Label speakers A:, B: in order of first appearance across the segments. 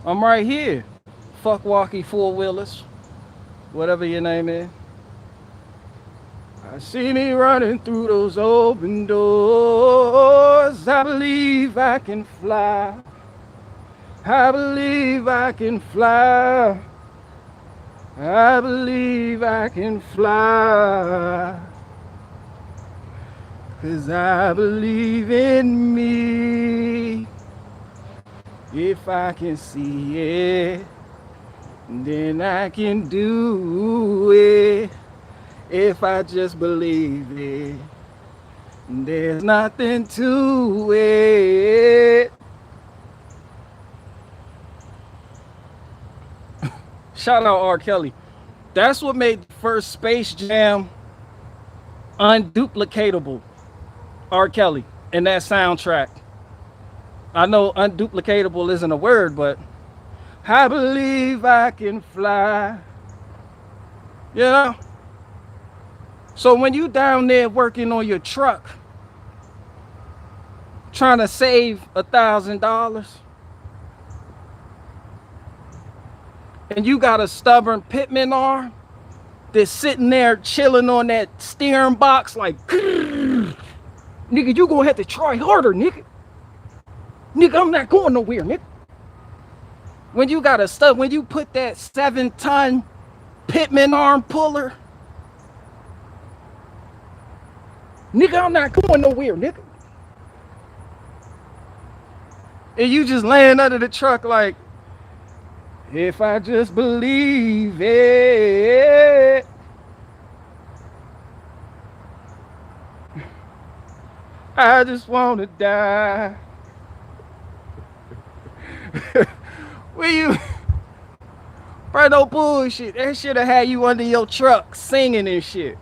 A: I'm right here. Fuck walkie four-wheelers, whatever your name is. I see me running through those open doors. I believe I can fly. I believe I can fly. I believe I can fly. 'Cause I believe in me. If I can see it, then I can do it. If I just believe it, there's nothing to it. Shout out R. Kelly. That's what made the first Space Jam unduplicatable. R. Kelly and that soundtrack. I know unduplicatable isn't a word, but I believe I can fly. You know? So when you down there working on your truck, trying to save $1,000, and you got a stubborn Pitman arm that's sitting there chilling on that steering box like, nigga, you gonna have to try harder, nigga. Nigga, I'm not going nowhere, nigga. When you got a stub, when you put that 7-ton Pitman arm puller, nigga, I'm not going nowhere, nigga. And you just laying under the truck like, if I just believe it. I just want to die. Will you? Bro, no bullshit. That should have had you under your truck singing and shit.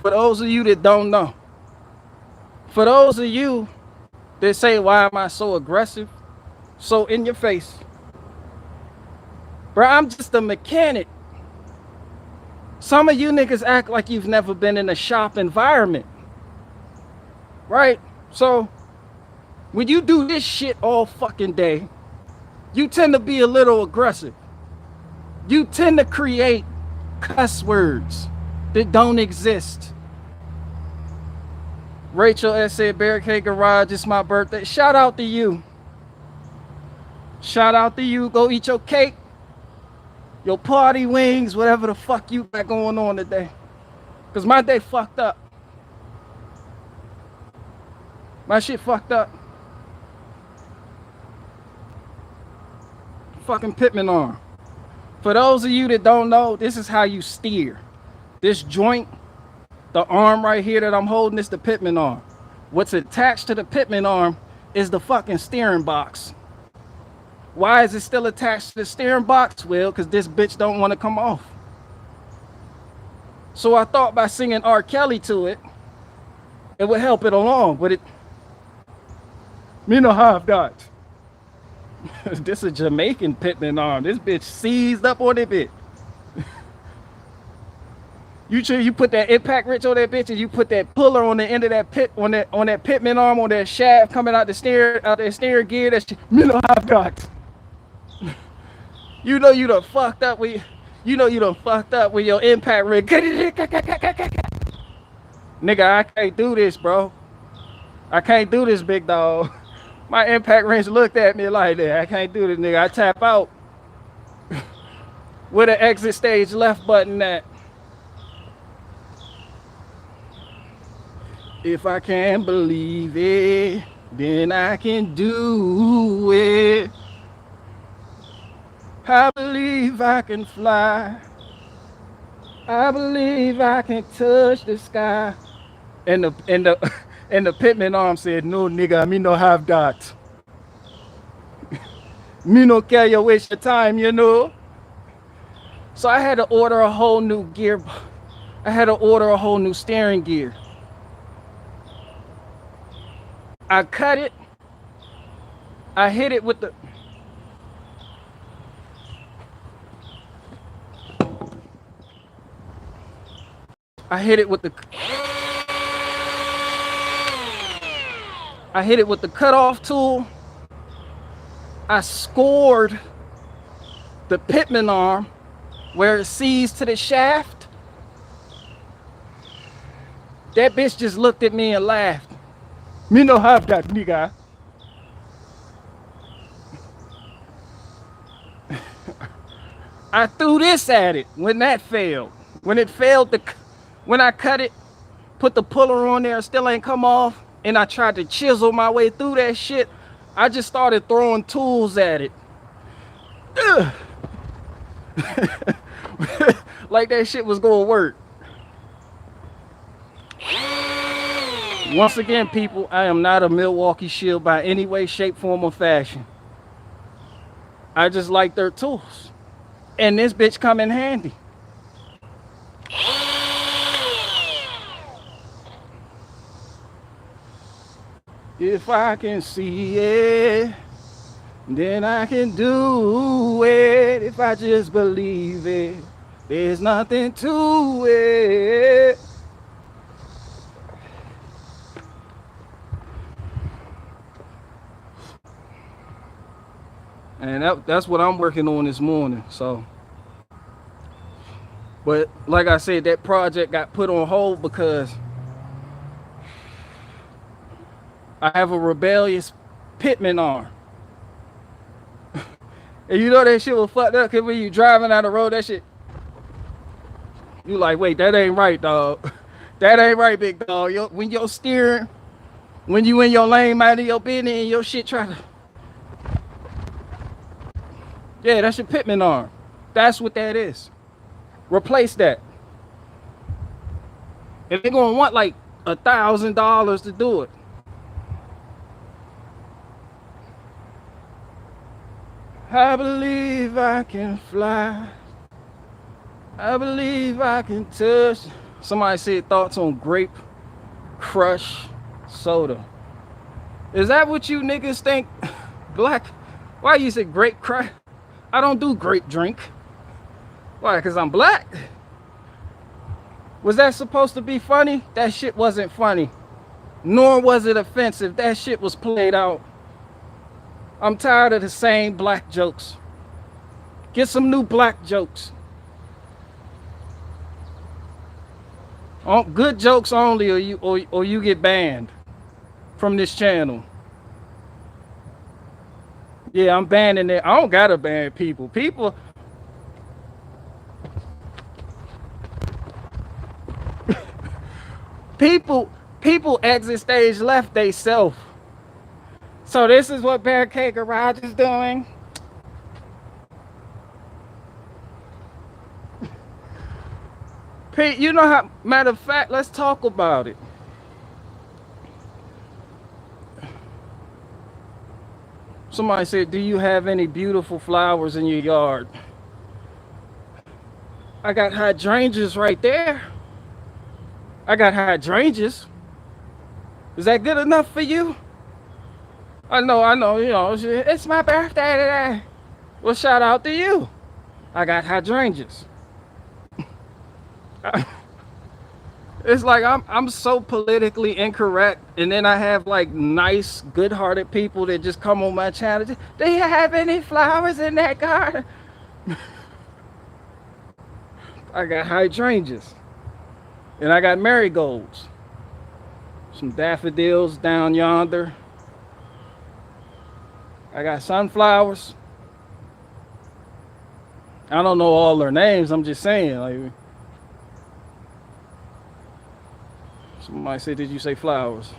A: For those of you that don't know, for those of you that say, why am I so aggressive, so in your face? Bro, I'm just a mechanic. Some of you niggas act like you've never been in a shop environment. Right? So, when you do this shit all fucking day, you tend to be a little aggressive. You tend to create cuss words that don't exist. Rachel S. said, Barricade Garage, it's my birthday. Shout out to you. Shout out to you. Go eat your cake, your party wings, whatever the fuck you got going on today. Because my day fucked up. My shit fucked up. Fucking Pitman arm. For those of you that don't know, this is how you steer. This joint, the arm right here that I'm holding, is the Pitman arm. What's attached to the Pitman arm is the fucking steering box. Why is it still attached to the steering box? Well, because this bitch don't want to come off. So I thought by singing R. Kelly to it, it would help it along. But it, me no have that. This is a Jamaican Pitman arm. This bitch seized up on it bit. You put that impact wrench on that bitch, and you put that puller on the end of that pit on that Pitman arm, on that shaft coming out the steering gear. That shit, me no have that. You know you done fucked up with your impact wrench. Nigga, I can't do this, bro. I can't do this, big dog. My impact wrench looked at me like that. I can't do this, nigga. I tap out. Where the exit stage left button at? If I can't believe it, then I can do it. I believe I can fly. I believe I can touch the sky. And the Pitman arm said, no nigga, me no have that. Me no care you waste your time, you know. So I had to order a whole new gear. I had to order a whole new steering gear. I cut it. I hit it with the... I hit it with the cutoff tool. I scored the Pitman arm where it sees to the shaft. That bitch just looked at me and laughed. Me no have that, nigga. I threw this at it when that failed. When it failed, when I cut it, put the puller on there, still ain't come off, and I tried to chisel my way through that shit, I just started throwing tools at it. Like that shit was gonna work. Once again, people, I am not a Milwaukee shield by any way, shape, form, or fashion. I just like their tools. And this bitch come in handy. If I can see it, then I can do it. If I just believe it, there's nothing to it. And that's what I'm working on this morning. So, but like I said, that project got put on hold because I have a rebellious Pitman arm. And you know that shit was fucked up because when you driving down the road, that shit, you like, wait, that ain't right, dog. That ain't right, big dog. When you're steering, when you in your lane, mind of your business, and your shit try to, yeah, that's your Pitman arm. That's what that is. Replace that. And they're gonna want like $1,000 to do it. I believe I can fly. I believe I can touch. Somebody said thoughts on grape crush soda. Is that what you niggas think? Black? Why you say grape crush? I don't do grape drink. Why? Because I'm black? Was that supposed to be funny? That shit wasn't funny. Nor was it offensive. That shit was played out. I'm tired of the same black jokes. Get some new black jokes. Good jokes only, or you get banned from this channel. Yeah, I'm banning it. I don't gotta ban people. People exit stage left they self. So this is what Barricade Garage is doing. Pete, you know how, matter of fact, let's talk about it. Somebody said, do you have any beautiful flowers in your yard? I got hydrangeas right there. I got hydrangeas. Is that good enough for you? I know, you know, it's my birthday today. Well, shout out to you. I got hydrangeas. It's like I'm so politically incorrect, and then I have like nice, good-hearted people that just come on my channel. Do you have any flowers in that garden? I got hydrangeas, and I got marigolds, some daffodils down yonder. I got sunflowers. I don't know all their names. I'm just saying, like. Somebody said, did you say flowers?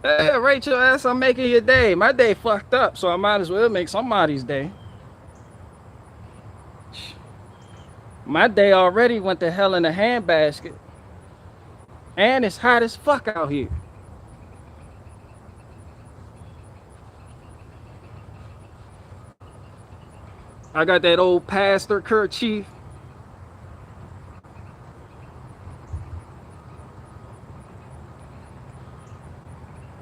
A: Hey, Rachel asked, I'm making your day. My day fucked up, so I might as well make somebody's day. My day already went to hell in a handbasket. And it's hot as fuck out here. I got that old pastor kerchief.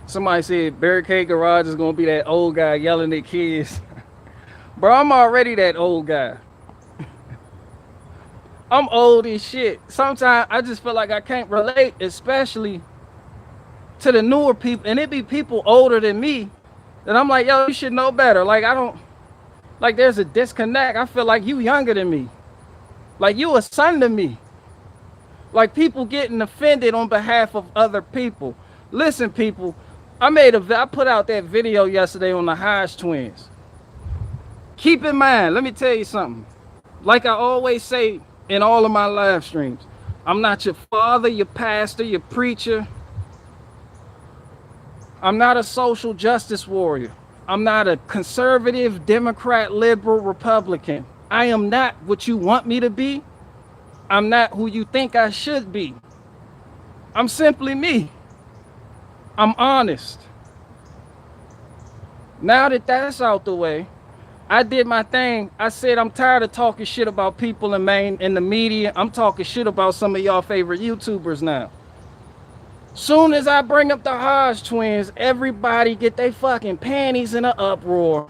A: Somebody said Barricade Garage is gonna be that old guy yelling at kids. Bro, I'm already that old guy. I'm old as shit. Sometimes I just feel like I can't relate, especially to the newer people. And it be people older than me that I'm like, yo, you should know better. Like, I don't, like, there's a disconnect. I feel like you younger than me. Like, you a son to me. Like, people getting offended on behalf of other people. Listen, people, I put out that video yesterday on the Hodge twins. Keep in mind, let me tell you something. Like I always say in all of my live streams, I'm not your father, your pastor, your preacher. I'm not a social justice warrior. I'm not a conservative, Democrat, liberal, Republican. I am not what you want me to be. I'm not who you think I should be. I'm simply me. I'm honest. Now that that's out the way, I did my thing. I said I'm tired of talking shit about people in the media. I'm talking shit about some of y'all favorite YouTubers now. Soon as I bring up the Hodge twins, everybody get their fucking panties in an uproar.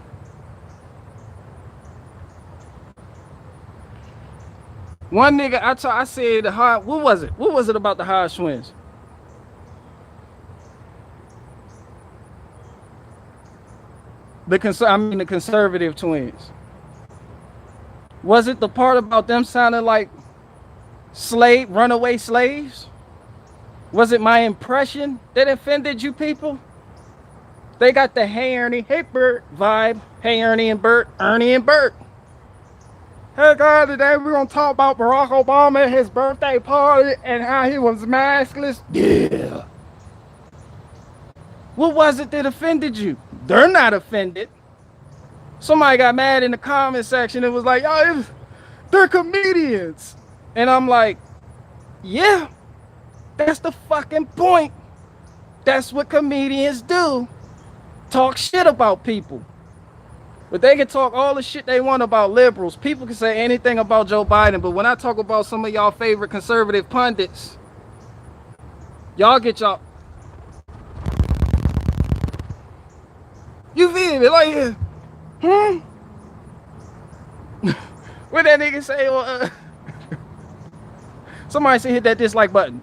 A: One nigga, I said the Hodge, what was it? What was it about the Hodge twins? The conservative twins. Was it the part about them sounding like runaway slaves? Was it my impression that offended you people? They got the Hey Ernie, Hey Bert vibe. Hey Ernie and Bert, Ernie and Bert. Hey guys, today we're gonna talk about Barack Obama and his birthday party and how he was maskless. Yeah. What was it that offended you? They're not offended. Somebody got mad in the comment section and was like, "Oh, they're comedians." And I'm like, yeah, that's the fucking point. That's what comedians do. Talk shit about people. But they can talk all the shit they want about liberals. People can say anything about Joe Biden. But when I talk about some of y'all favorite conservative pundits, y'all get y'all. You feel me? Like, what that nigga say? Somebody say hit that dislike button.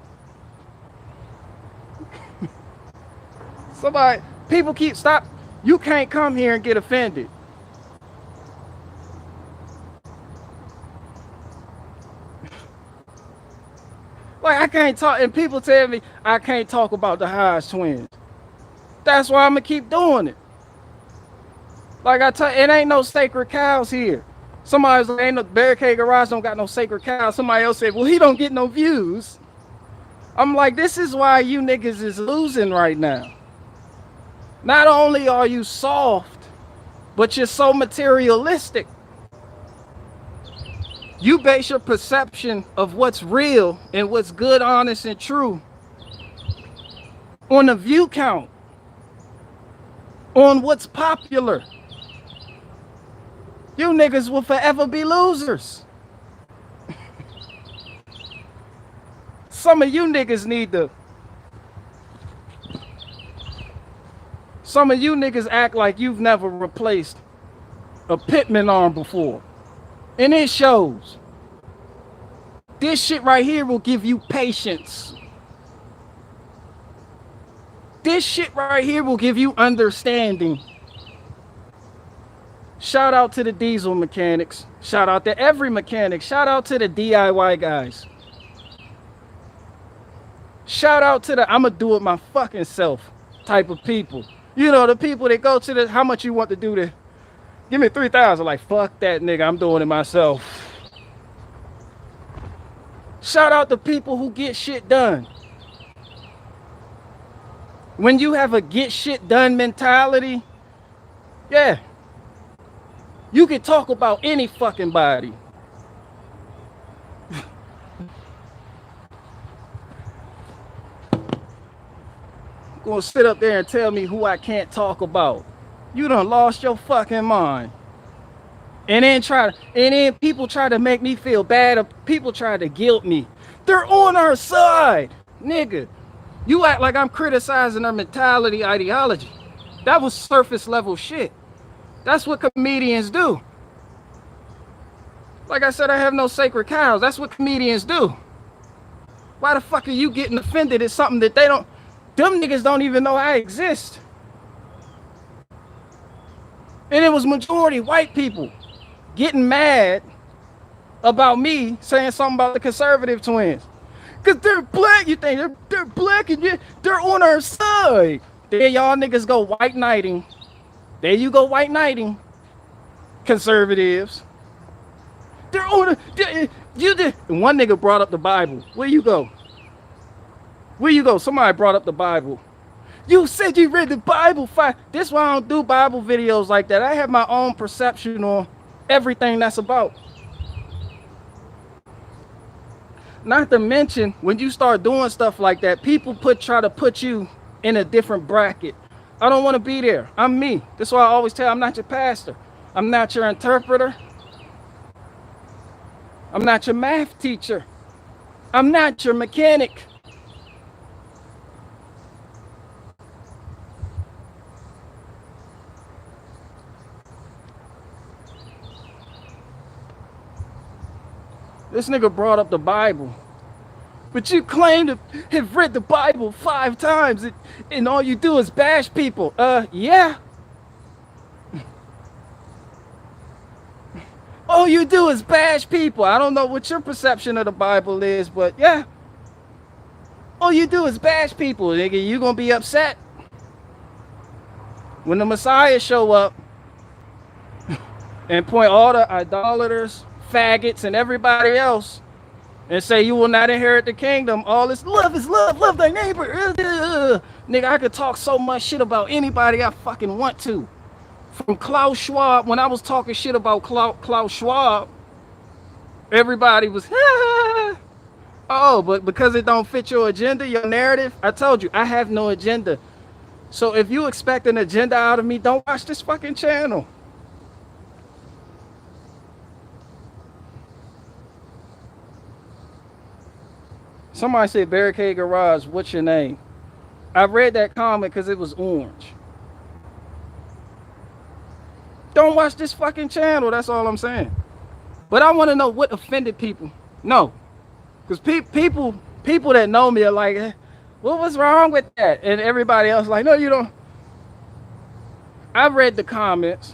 A: People keep stop. You can't come here and get offended. Like, I can't talk, and people tell me I can't talk about the Hodge twins. That's why I'm gonna keep doing it. Like I tell you, it ain't no sacred cows here. Somebody's like, ain't no Barricade Garage don't got no sacred cows. Somebody else said, well, he don't get no views. I'm like, this is why you niggas is losing right now. Not only are you soft, but you're so materialistic. You base your perception of what's real and what's good, honest, and true on the view count, on what's popular. You niggas will forever be losers. Some of you niggas need to. Some of you niggas act like you've never replaced a Pitman Arm before. And it shows. This shit right here will give you patience. This shit right here will give you understanding. Shout out to the diesel mechanics. Shout out to every mechanic. Shout out to the DIY guys. Shout out to the I'ma do it my fucking self type of people. You know, the people that go to the how much you want to do this. Give me 3,000. Like, fuck that nigga. I'm doing it myself. Shout out to people who get shit done. When you have a get shit done mentality, yeah, you can talk about any fucking body. Gonna sit up there and tell me who I can't talk about. You done lost your fucking mind. And then people try to make me feel bad. People try to guilt me. They're on our side, nigga. You act like I'm criticizing their mentality, ideology. That was surface level shit. That's what comedians do. Like I said, I have no sacred cows. That's what comedians do. Why the fuck are you getting offended at something that they don't, them niggas don't even know I exist? And it was majority white people getting mad about me saying something about the conservative twins. Because they're black, you think they're black and they're on our side. There y'all niggas go white knighting. There you go white knighting, conservatives. They're on you did. And one nigga brought up the Bible. Where you go? Where you go? Somebody brought up the Bible. You said you read the Bible. This is why I don't do Bible videos like that. I have my own perception on everything that's about. Not to mention, when you start doing stuff like that, people try to put you in a different bracket. I don't want to be there. I'm me. That's why I always tell you, I'm not your pastor. I'm not your interpreter. I'm not your math teacher. I'm not your mechanic. This nigga brought up the Bible. But you claim to have read the Bible 5 times and all you do is bash people. Yeah. All you do is bash people. I don't know what your perception of the Bible is, but yeah. All you do is bash people, nigga. You gonna be upset when the Messiah show up and point all the idolaters, faggots, and everybody else and say you will not inherit the kingdom. All this love is love, love thy neighbor. Nigga, I could talk so much shit about anybody I fucking want to. From Klaus Schwab, when I was talking shit about Klaus Schwab, everybody was, oh, but because it don't fit your agenda, your narrative, I told you, I have no agenda. So if you expect an agenda out of me, don't watch this fucking channel. Somebody said, Barricade Garage, what's your name? I read that comment because it was orange. Don't watch this fucking channel, that's all I'm saying. But I want to know what offended people. No. Because people that know me are like, what was wrong with that? And everybody else like, no, you don't. I read the comments.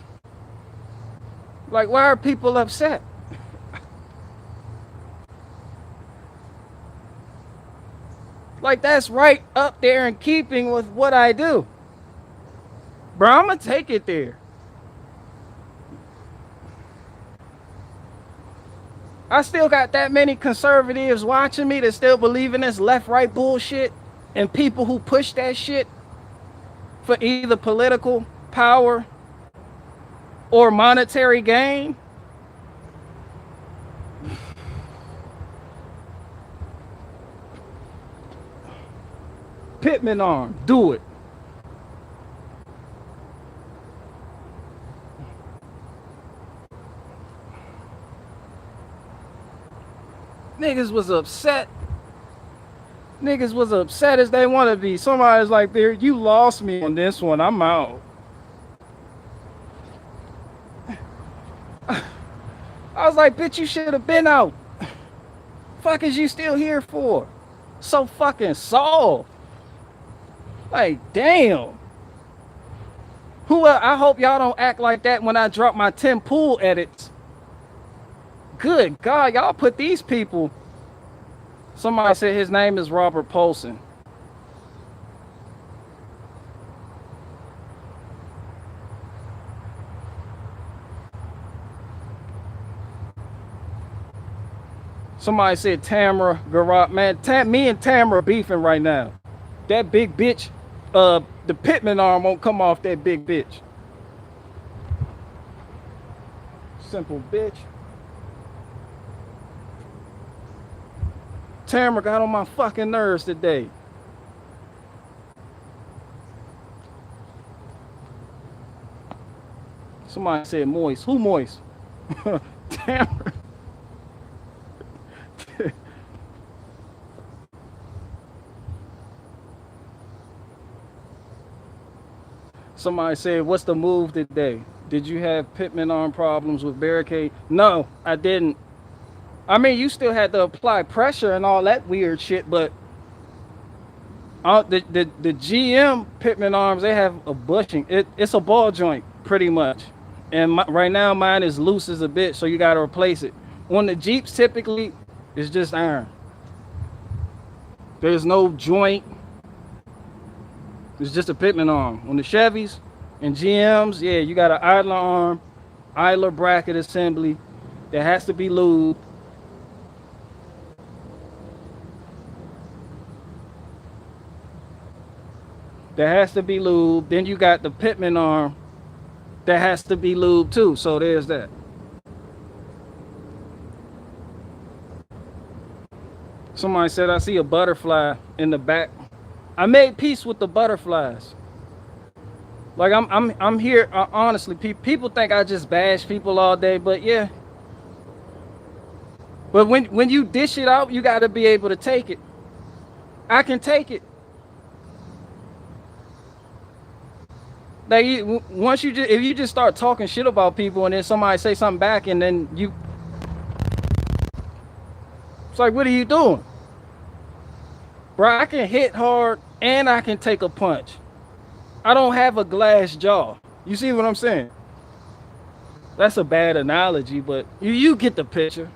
A: Like, why are people upset? Like, that's right up there in keeping with what I do. Bro, I'm going to take it there. I still got that many conservatives watching me that still believe in this left-right bullshit and people who push that shit for either political power or monetary gain. Pitman Arm, do it. Niggas was upset. Niggas was upset as they want to be. Somebody's like, there, you lost me on this one. I'm out. I was like, bitch, you should have been out. Fuck is you still here for? So fucking soft. Like, damn. I hope y'all don't act like that when I drop my Tim Pool edits. Good God, y'all put these people. Somebody said his name is Robert Polson. Somebody said Tamara Garot. Man, me and Tamara beefing right now. That big bitch, the Pitman Arm won't come off that big bitch. Simple bitch. Tamara got on my fucking nerves today. Somebody said moist. Who moist? Tamara. Somebody said, what's the move today? Did you have Pitman Arm problems with barricade? No, I didn't. I mean, you still had to apply pressure and all that weird shit, but the GM Pitman Arms, they have a bushing. It's a ball joint pretty much, and right now mine is loose as a bitch, so you got to replace it. On the Jeeps, typically, it's just iron. There's no joint. It's just a Pitman arm. On the Chevys and GMs, yeah, you got an idler arm, idler bracket assembly that has to be lubed. That has to be lubed. Then you got the Pitman arm that has to be lubed too. So there's that. Somebody said I see a butterfly in the back. I made peace with the butterflies. Like I'm here. Honestly, people think I just bash people all day, but yeah. But when you dish it out, you got to be able to take it. I can take it. Like once you if you just start talking shit about people and then somebody say something back and then you, it's like, what are you doing? Bro, I can hit hard and I can take a punch. I don't have a glass jaw. You see what I'm saying? That's a bad analogy, but you get the picture.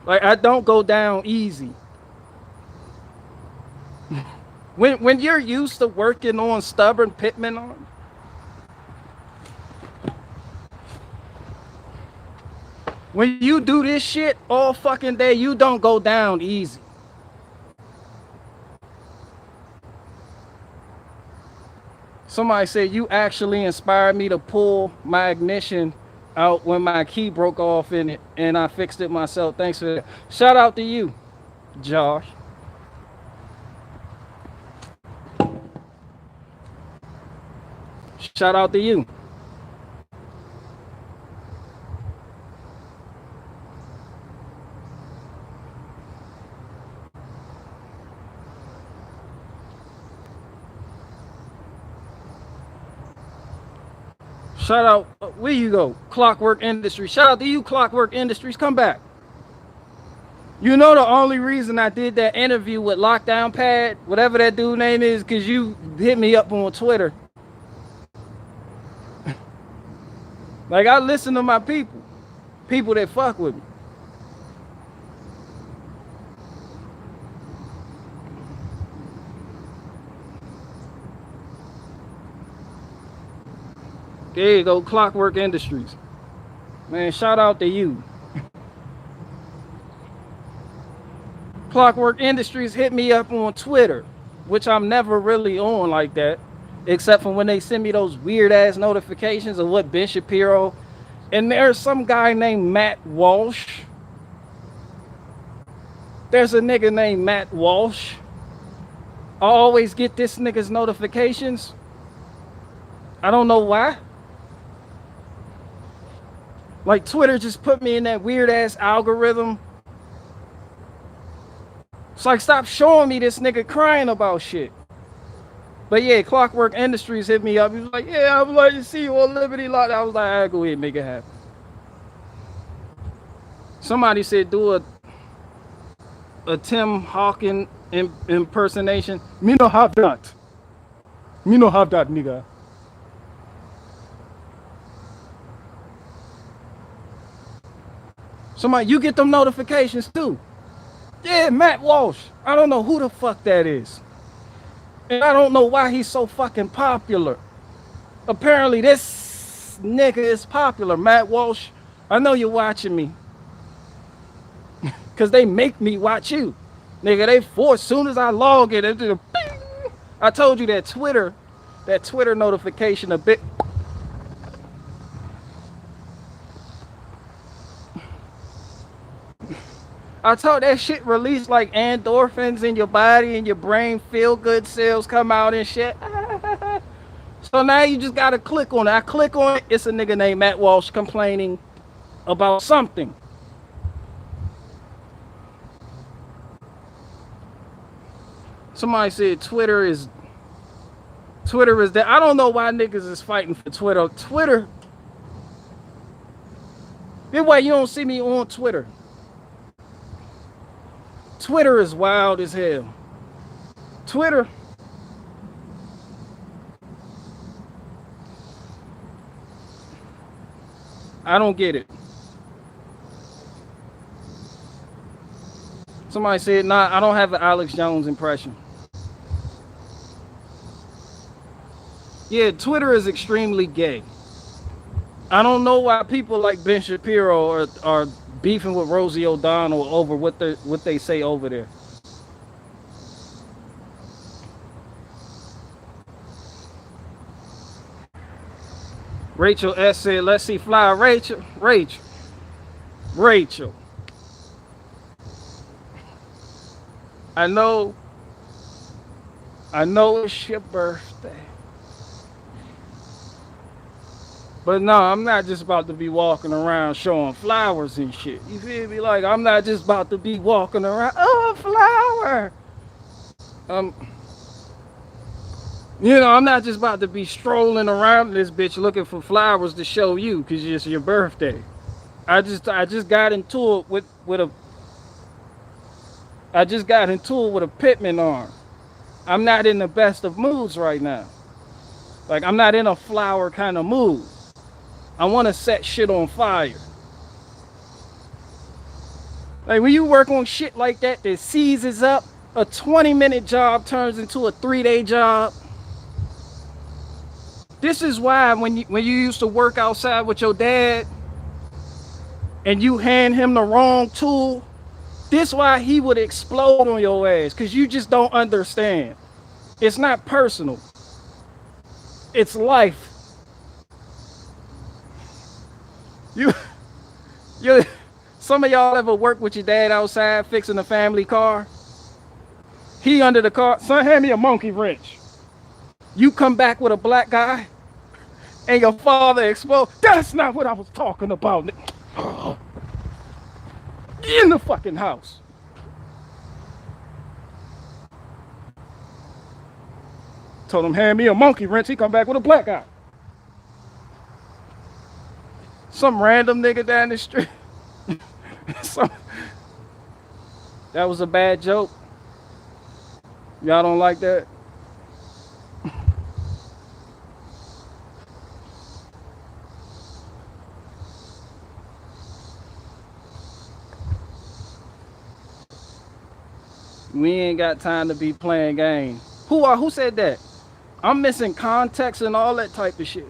A: Like, I don't go down easy. When you're used to working on stubborn Pitman arms, when you do this shit all fucking day, you don't go down easy. Somebody said you actually inspired me to pull my ignition out when my key broke off in it, and I fixed it myself. Thanks for that. Shout out to you, Josh. Shout out to you. Shout out, where you go? Clockwork Industries. Shout out to you, Clockwork Industries. Come back. You know the only reason I did that interview with Lockdown Pad, whatever that dude name is, because you hit me up on Twitter. Like, I listen to my people that fuck with me. There you go, Clockwork Industries. Man, shout out to you. Clockwork Industries hit me up on Twitter, which I'm never really on like that, except for when they send me those weird ass notifications of what Ben Shapiro. And there's some guy named Matt Walsh. There's a nigga named Matt Walsh. I always get this nigga's notifications. I don't know why. Like, Twitter just put me in that weird ass algorithm. It's like, stop showing me this nigga crying about shit. But yeah, Clockwork Industries hit me up. He was like, yeah, I would like to see you on Liberty Lot. I was like, all right, go ahead, make it happen. Somebody said do a Tim Hawkins impersonation. Me no have that. Me no have that, nigga. Somebody, you get them notifications too. Yeah, Matt Walsh. I don't know who the fuck that is. And I don't know why he's so fucking popular. Apparently this nigga is popular. Matt Walsh, I know you're watching me. Cause they make me watch you. Nigga, they force, soon as I log in, it, I told you that Twitter notification a bit. I told that shit release like endorphins in your body and your brain, feel good cells come out and shit. So now you just gotta click on it. I click on it, it's a nigga named Matt Walsh complaining about something. Somebody said Twitter Twitter is that. I don't know why niggas is fighting for Twitter. Twitter. This way you don't see me on Twitter. Twitter is wild as hell. Twitter. I don't get it. Somebody said, nah, I don't have an Alex Jones impression. Yeah, Twitter is extremely gay. I don't know why people like Ben Shapiro are beefing with Rosie O'Donnell over what they say over there. Rachel S said, let's see fly. Rachel. I know it's your birthday. But no, I'm not just about to be walking around showing flowers and shit. You feel me? Like, I'm not just about to be walking around, oh, a flower. I'm not just about to be strolling around this bitch looking for flowers to show you because it's your birthday. I just got into it with a Pitman Arm. I'm not in the best of moods right now. Like, I'm not in a flower kind of mood. I want to set shit on fire. Like, when you work on shit like that seizes up, a 20-minute job turns into a 3-day job. This is why when you used to work outside with your dad and you hand him the wrong tool, this why he would explode on your ass, because you just don't understand. It's not personal. It's life. Some of y'all ever work with your dad outside fixing a family car? He under the car, son, hand me a monkey wrench. You come back with a black guy and your father explodes. That's not what I was talking about. Get in the fucking house. Told him, hand me a monkey wrench. He come back with a black guy. Some random nigga down the street. That was a bad joke. Y'all don't like that? We ain't got time to be playing games. Who said that? I'm missing context and all that type of shit.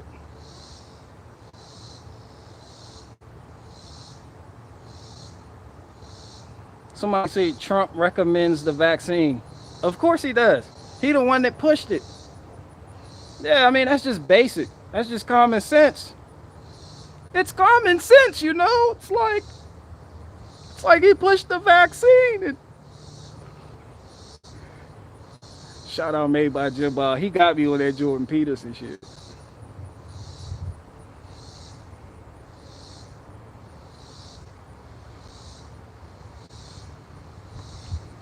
A: Somebody said Trump recommends the vaccine. Of course he does. He the one that pushed it. Yeah, I mean, that's just basic. That's just common sense. It's common sense, you know? It's like he pushed the vaccine. Shout out made by Jim. He got me on that Jordan Peterson shit.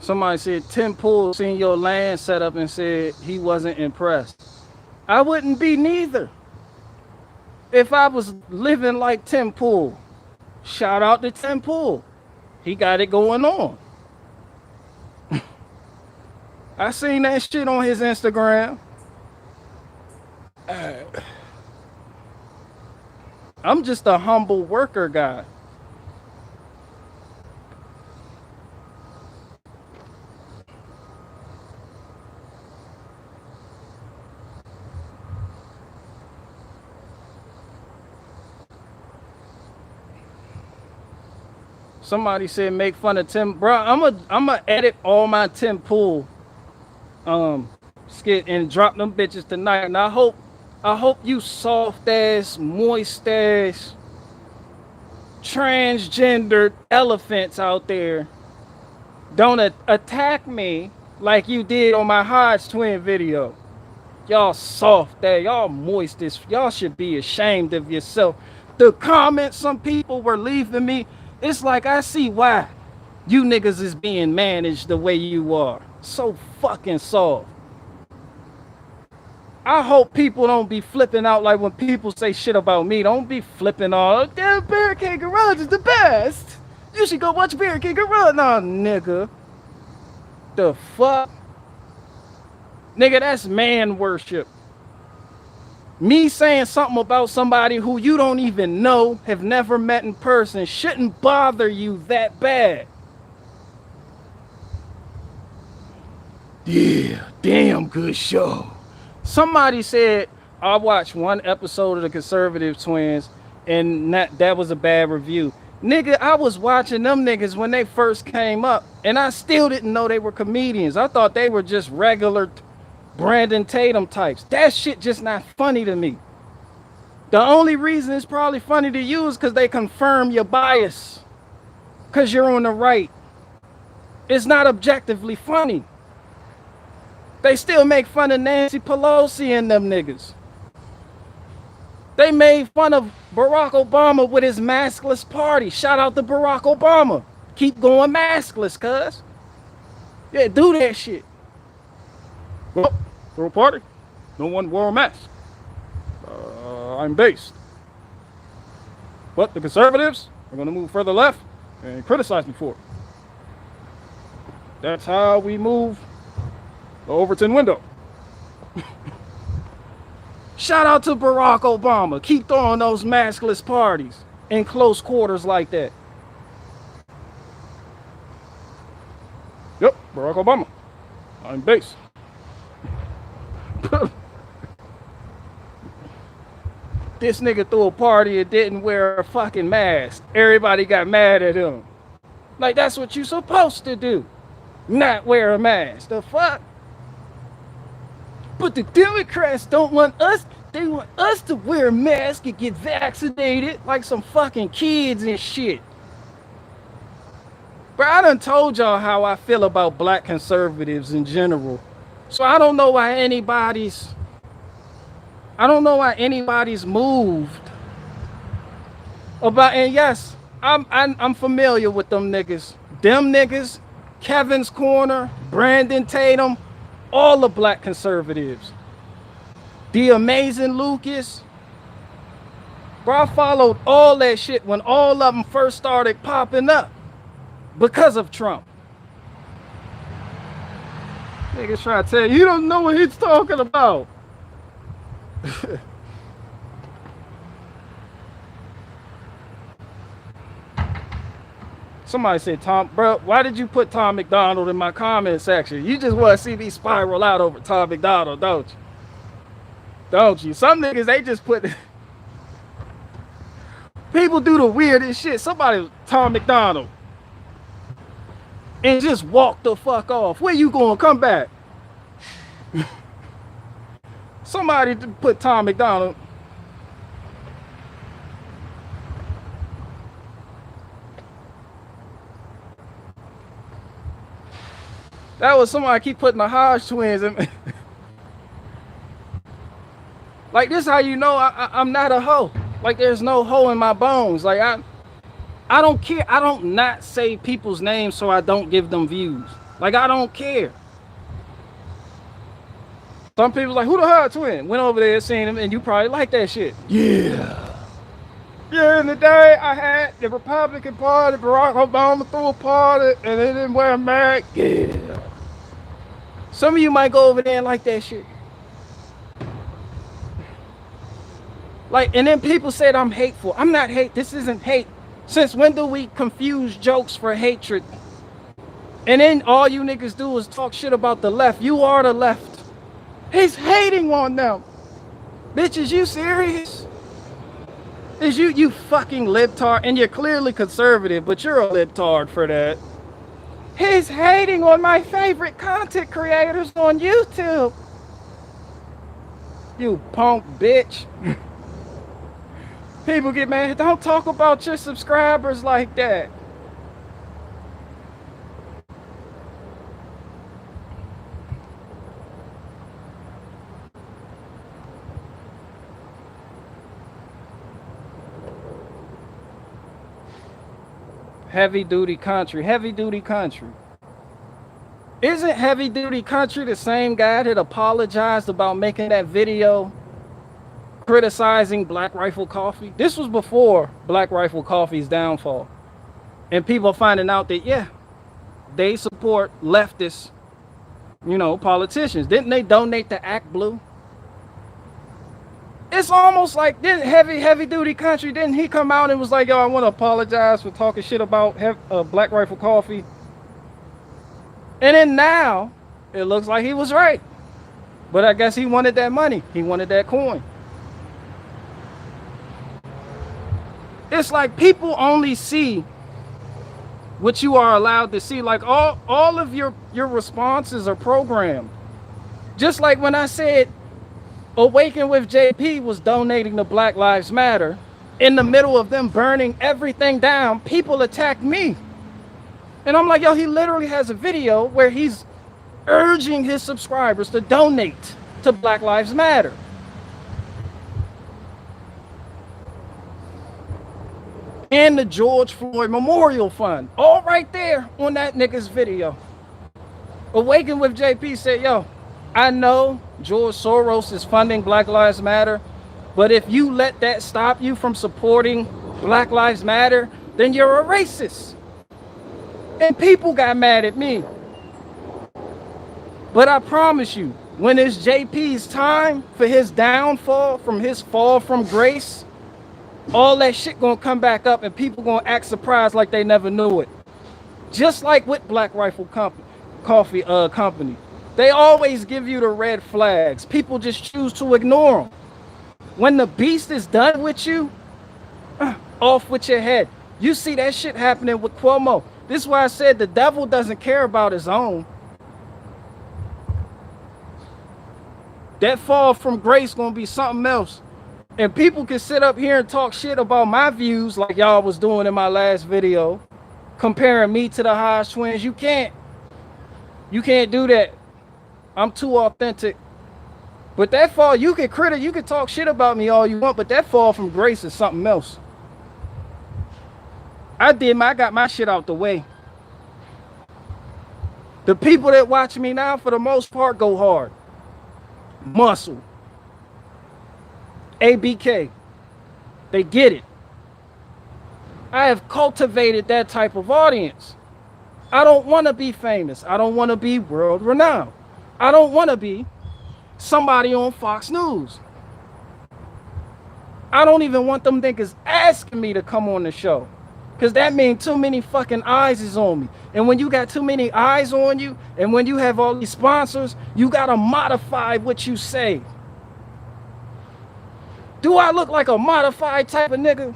A: Somebody said Tim Pool seen your land set up and said he wasn't impressed. I wouldn't be neither if I was living like Tim Pool. Shout out to Tim Pool. He got it going on. I seen that shit on his Instagram. I'm just a humble worker guy. Somebody said make fun of Tim. Bro, I'm a edit all my Tim Pool skit and drop them bitches tonight. And I hope you soft ass, moist ass, transgendered elephants out there don't attack me like you did on my Hodge twin video. Y'all soft ass, y'all moist as, y'all should be ashamed of yourself. The comments some people were leaving me, it's like I see why you niggas is being managed the way you are. So fucking soft. I hope people don't be flipping out like when people say shit about me. Don't be flipping out. Damn, Barricade Garage is the best. You should go watch Barricade Garage. Nah, nigga. The fuck? Nigga, that's man worship. Me saying something about somebody who you don't even know, have never met in person, shouldn't bother you that bad. Yeah, damn good show. Somebody said, I watched one episode of the Conservative Twins and that was a bad review. Nigga, I was watching them niggas when they first came up and I still didn't know they were comedians. I thought they were just regular Brandon Tatum types. That shit just not funny to me. The only reason it's probably funny to you is because they confirm your bias. Because you're on the right. It's not objectively funny. They still make fun of Nancy Pelosi and them niggas. They made fun of Barack Obama with his maskless party. Shout out to Barack Obama. Keep going maskless, cuz. Yeah, do that shit. Well, for a party, no one wore a mask. I'm based. But the conservatives are going to move further left and criticize me for it. That's how we move the Overton window. Shout out to Barack Obama. Keep throwing those maskless parties in close quarters like that. Yep, Barack Obama. I'm based. This nigga threw a party and didn't wear a fucking mask. Everybody got mad at him. Like, that's what you're supposed to do. Not wear a mask. The fuck? But the Democrats don't want us. They want us to wear a mask and get vaccinated like some fucking kids and shit. Bro, I done told y'all how I feel about black conservatives in general. So I don't know why anybody's moved about. And yes, I'm familiar with them niggas. Them niggas, Kevin's Corner, Brandon Tatum, all the black conservatives. The Amazing Lucas. Bro, I followed all that shit when all of them first started popping up because of Trump. Niggas try to tell you, you don't know what he's talking about. Somebody said, Tom, bro, why did you put Tom McDonald in my comment section? You just want to see me spiral out over Tom McDonald, don't you? Don't you? Some niggas, they just put... People do the weirdest shit. Somebody, Tom McDonald, and just walk the fuck off. Where you going? Come back. Somebody put Tom McDonald. That was somebody keep putting the Hodge twins in. Like, this how you know I'm not a hoe. Like, there's no hoe in my bones. Like, I don't care. I don't not say people's names so I don't give them views. Like, I don't care. Some people like, who the Hodge twin? Went over there, seen him, and you probably like that shit. Yeah. Yeah, in the day I had the Republican Party, Barack Obama threw a party, and they didn't wear a mask. Yeah. Some of you might go over there and like that shit. Like, and then people said I'm hateful. I'm not hate. This isn't hate. Since when do we confuse jokes for hatred? And then all you niggas do is talk shit about the left. You are the left. He's hating on them. Bitch, is you serious? Is you fucking libtard? And you're clearly conservative, but you're a libtard for that. He's hating on my favorite content creators on YouTube. You punk bitch. People get mad. Don't talk about your subscribers like that. Heavy duty country. Heavy duty country. Isn't Heavy Duty Country the same guy that apologized about making that video criticizing Black Rifle Coffee? This was before Black Rifle Coffee's downfall. And people finding out that, yeah, they support leftist, politicians. Didn't they donate to Act Blue? It's almost like, didn't Heavy Duty Country, didn't he come out and was like, yo, I want to apologize for talking shit about Black Rifle Coffee? And then now, it looks like he was right. But I guess he wanted that money. He wanted that coin. It's like people only see what you are allowed to see. Like all of your responses are programmed. Just like when I said Awaken with JP was donating to Black Lives Matter, in the middle of them burning everything down, people attacked me. And I'm like, yo, he literally has a video where he's urging his subscribers to donate to Black Lives Matter. And the George Floyd Memorial Fund, all right there on that nigga's video. Awaken with JP said, yo, I know George Soros is funding Black Lives Matter, but if you let that stop you from supporting Black Lives Matter, then you're a racist. And people got mad at me. But I promise you, when it's JP's time for his downfall, from his fall from grace, all that shit gonna come back up and people gonna act surprised like they never knew it. Just like with Black Rifle Coffee Company. They always give you the red flags. People just choose to ignore them. When the beast is done with you, off with your head. You see that shit happening with Cuomo. This is why I said the devil doesn't care about his own. That fall from grace gonna be something else. And people can sit up here and talk shit about my views like y'all was doing in my last video, comparing me to the Hodge twins. You can't do that. I'm too authentic. But that fall, you can talk shit about me all you want, but that fall from grace is something else. I got my shit out the way. The people that watch me now, for the most part, go hard. Muscle. ABK. They get it. I have cultivated that type of audience. I don't want to be famous. I don't want to be world renowned. I don't want to be somebody on Fox News. I don't even want them niggas asking me to come on the show. Because that means too many fucking eyes is on me. And when you got too many eyes on you, and when you have all these sponsors, you got to modify what you say. Do I look like a modified type of nigga?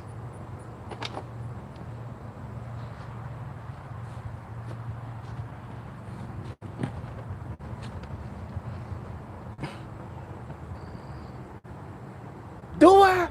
A: Do I?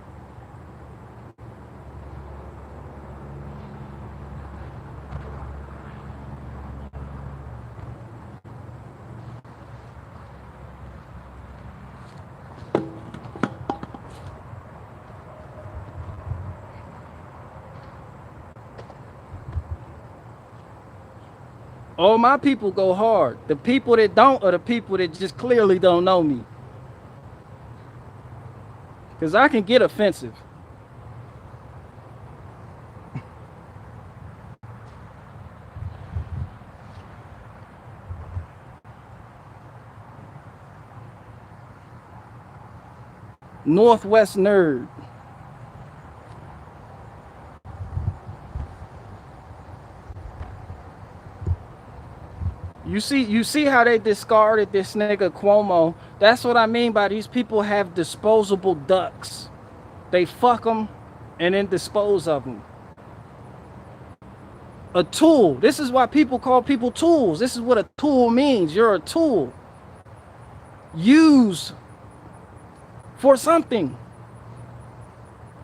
A: All my people go hard. The people that don't are the people that just clearly don't know me. Because I can get offensive. Northwest nerd. You see how they discarded this nigga Cuomo. That's what I mean by these people have disposable ducks. They fuck them and then dispose of them. A tool. This is why people call people tools. This is what a tool means. You're a tool. Used for something.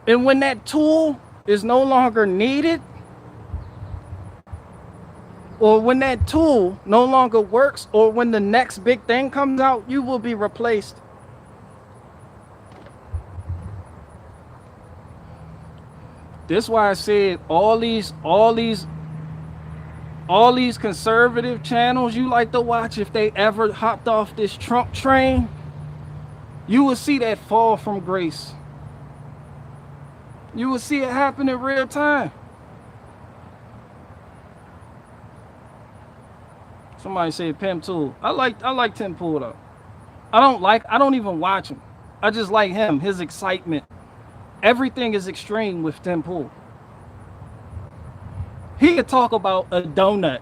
A: And when that tool is no longer needed, or when that tool no longer works, or when the next big thing comes out, you will be replaced. This is why I said all these All these conservative channels you like to watch, if they ever hopped off this Trump train, you will see that fall from grace. You will see it happen in real time. Somebody said Tim Pool. I like Tim Pool though. I don't even watch him. I just like him, his excitement. Everything is extreme with Tim Pool. He could talk about a donut.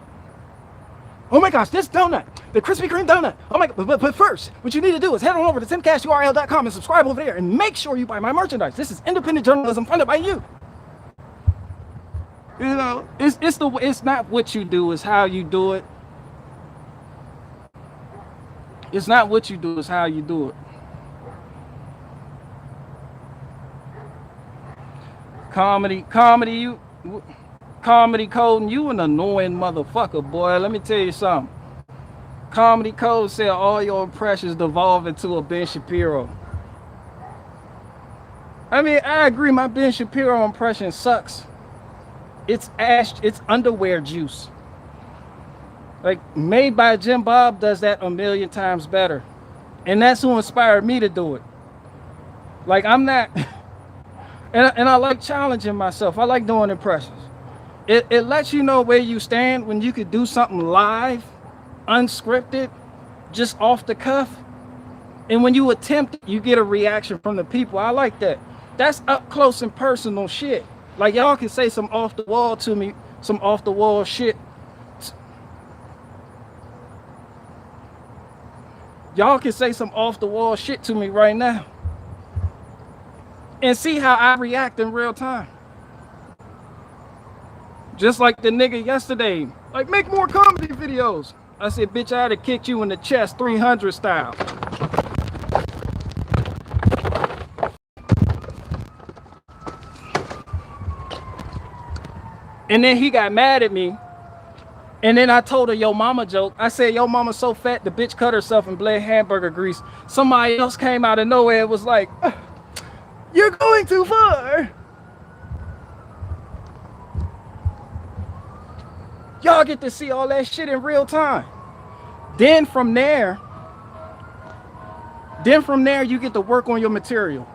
A: Oh my gosh, this donut, the Krispy Kreme donut. Oh my God, but first, what you need to do is head on over to timcashurl.com and subscribe over there and make sure you buy my merchandise. This is independent journalism funded by you. You know, it's not what you do, it's how you do it. It's not what you do, it's how you do it. Comedy Code, you an annoying motherfucker, boy. Let me tell you something. Comedy Code said all your impressions devolve into a Ben Shapiro. I mean, I agree, my Ben Shapiro impression sucks. It's underwear juice. Like, Made by Jim Bob does that a million times better. And that's who inspired me to do it. Like, I'm not... and I like challenging myself. I like doing impressions. It lets you know where you stand when you could do something live, unscripted, just off the cuff. And when you attempt it, you get a reaction from the people. I like that. That's up close and personal shit. Like, y'all can say some off the wall to me, some off the wall shit. Y'all can say some off the wall shit to me right now. And see how I react in real time. Just like the nigga yesterday, like, make more comedy videos. I said, bitch, I'd have kicked you in the chest 300 style. And then he got mad at me. And then I told her, yo mama joke. I said, yo mama so fat, the bitch cut herself and bled hamburger grease. Somebody else came out of nowhere and was like, you're going too far. Y'all get to see all that shit in real time. Then from there, you get to work on your material.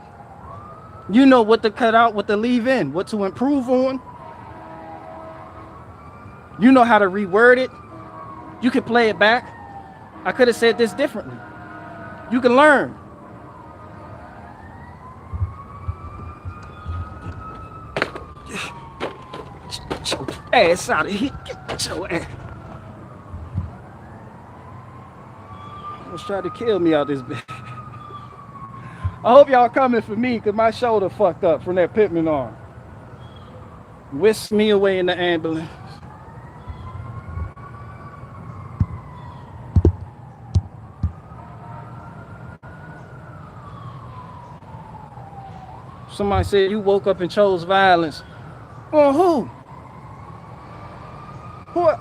A: You know what to cut out, what to leave in, what to improve on. You know how to reword it. You can play it back. I could have said this differently. You can learn. Get your ass out of here. Get your ass. Almost tried to kill me out this bitch. I hope y'all coming for me because my shoulder fucked up from that Pitman Arm. Whisked me away in the ambulance. Somebody said you woke up and chose violence. Well, who? What?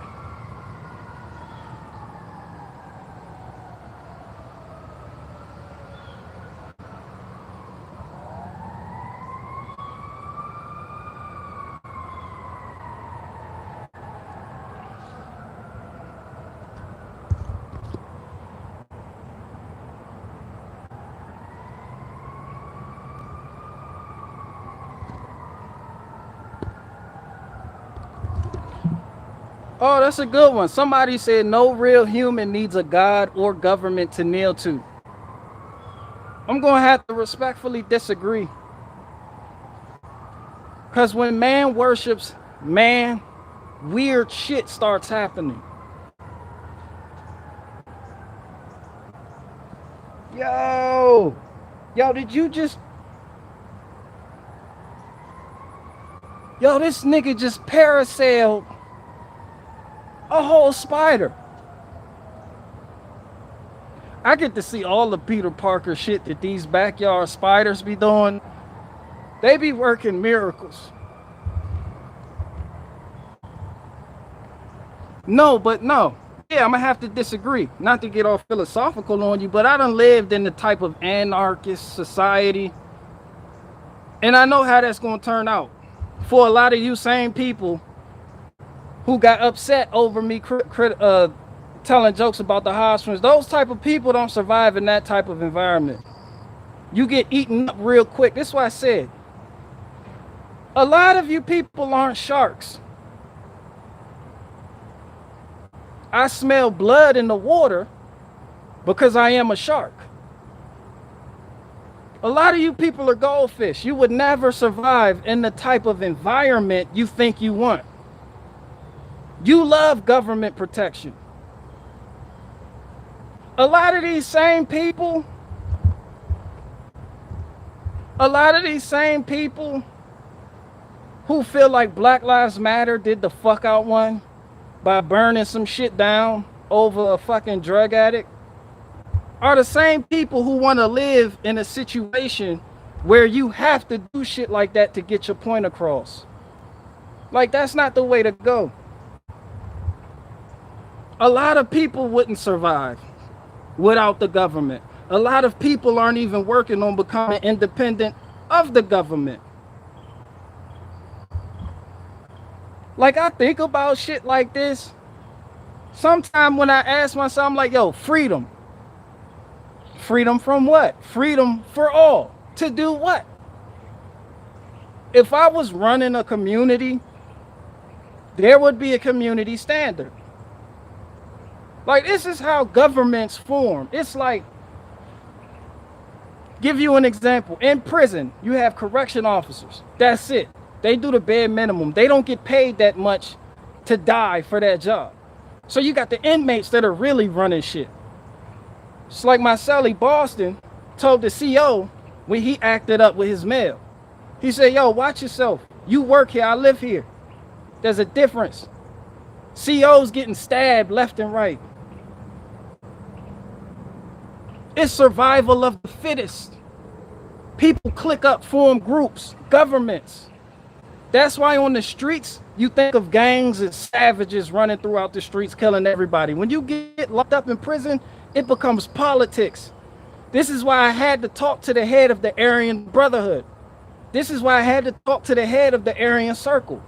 A: Oh, that's a good one. Somebody said no real human needs a god or government to kneel to. I'm going to have to respectfully disagree. Because when man worships man, weird shit starts happening. Yo, did you just... Yo, this nigga just parasailed a whole spider. I get to see all the Peter Parker shit that these backyard spiders be doing. They be working miracles. No. Yeah, I'm gonna have to disagree. Not to get all philosophical on you, but I done lived in the type of anarchist society. And I know how that's gonna turn out. For a lot of you same people who got upset over me telling jokes about the hospitals. Those type of people don't survive in that type of environment. You get eaten up real quick. That's why I said, a lot of you people aren't sharks. I smell blood in the water because I am a shark. A lot of you people are goldfish. You would never survive in the type of environment you think you want. You love government protection. A lot of these same people who feel like Black Lives Matter did the fuck out one by burning some shit down over a fucking drug addict are the same people who want to live in a situation where you have to do shit like that to get your point across. Like, that's not the way to go. A lot of people wouldn't survive without the government. A lot of people aren't even working on becoming independent of the government. Like, I think about shit like this. Sometimes when I ask myself, I'm like, yo, freedom. Freedom from what? Freedom for all. To do what? If I was running a community, there would be a community standard. Like, this is how governments form. It's like, give you an example. In prison, you have correction officers. That's it. They do the bare minimum. They don't get paid that much to die for that job. So you got the inmates that are really running shit. It's like my cellie, Boston, told the CO when he acted up with his mail. He said, yo, watch yourself. You work here, I live here. There's a difference. COs getting stabbed left and right. It's survival of the fittest. People click up, form groups, governments. That's why on the streets, you think of gangs and savages running throughout the streets, killing everybody. When you get locked up in prison, it becomes politics. This is why I had to talk to the head of the Aryan Brotherhood. This is why I had to talk to the head of the Aryan Circle.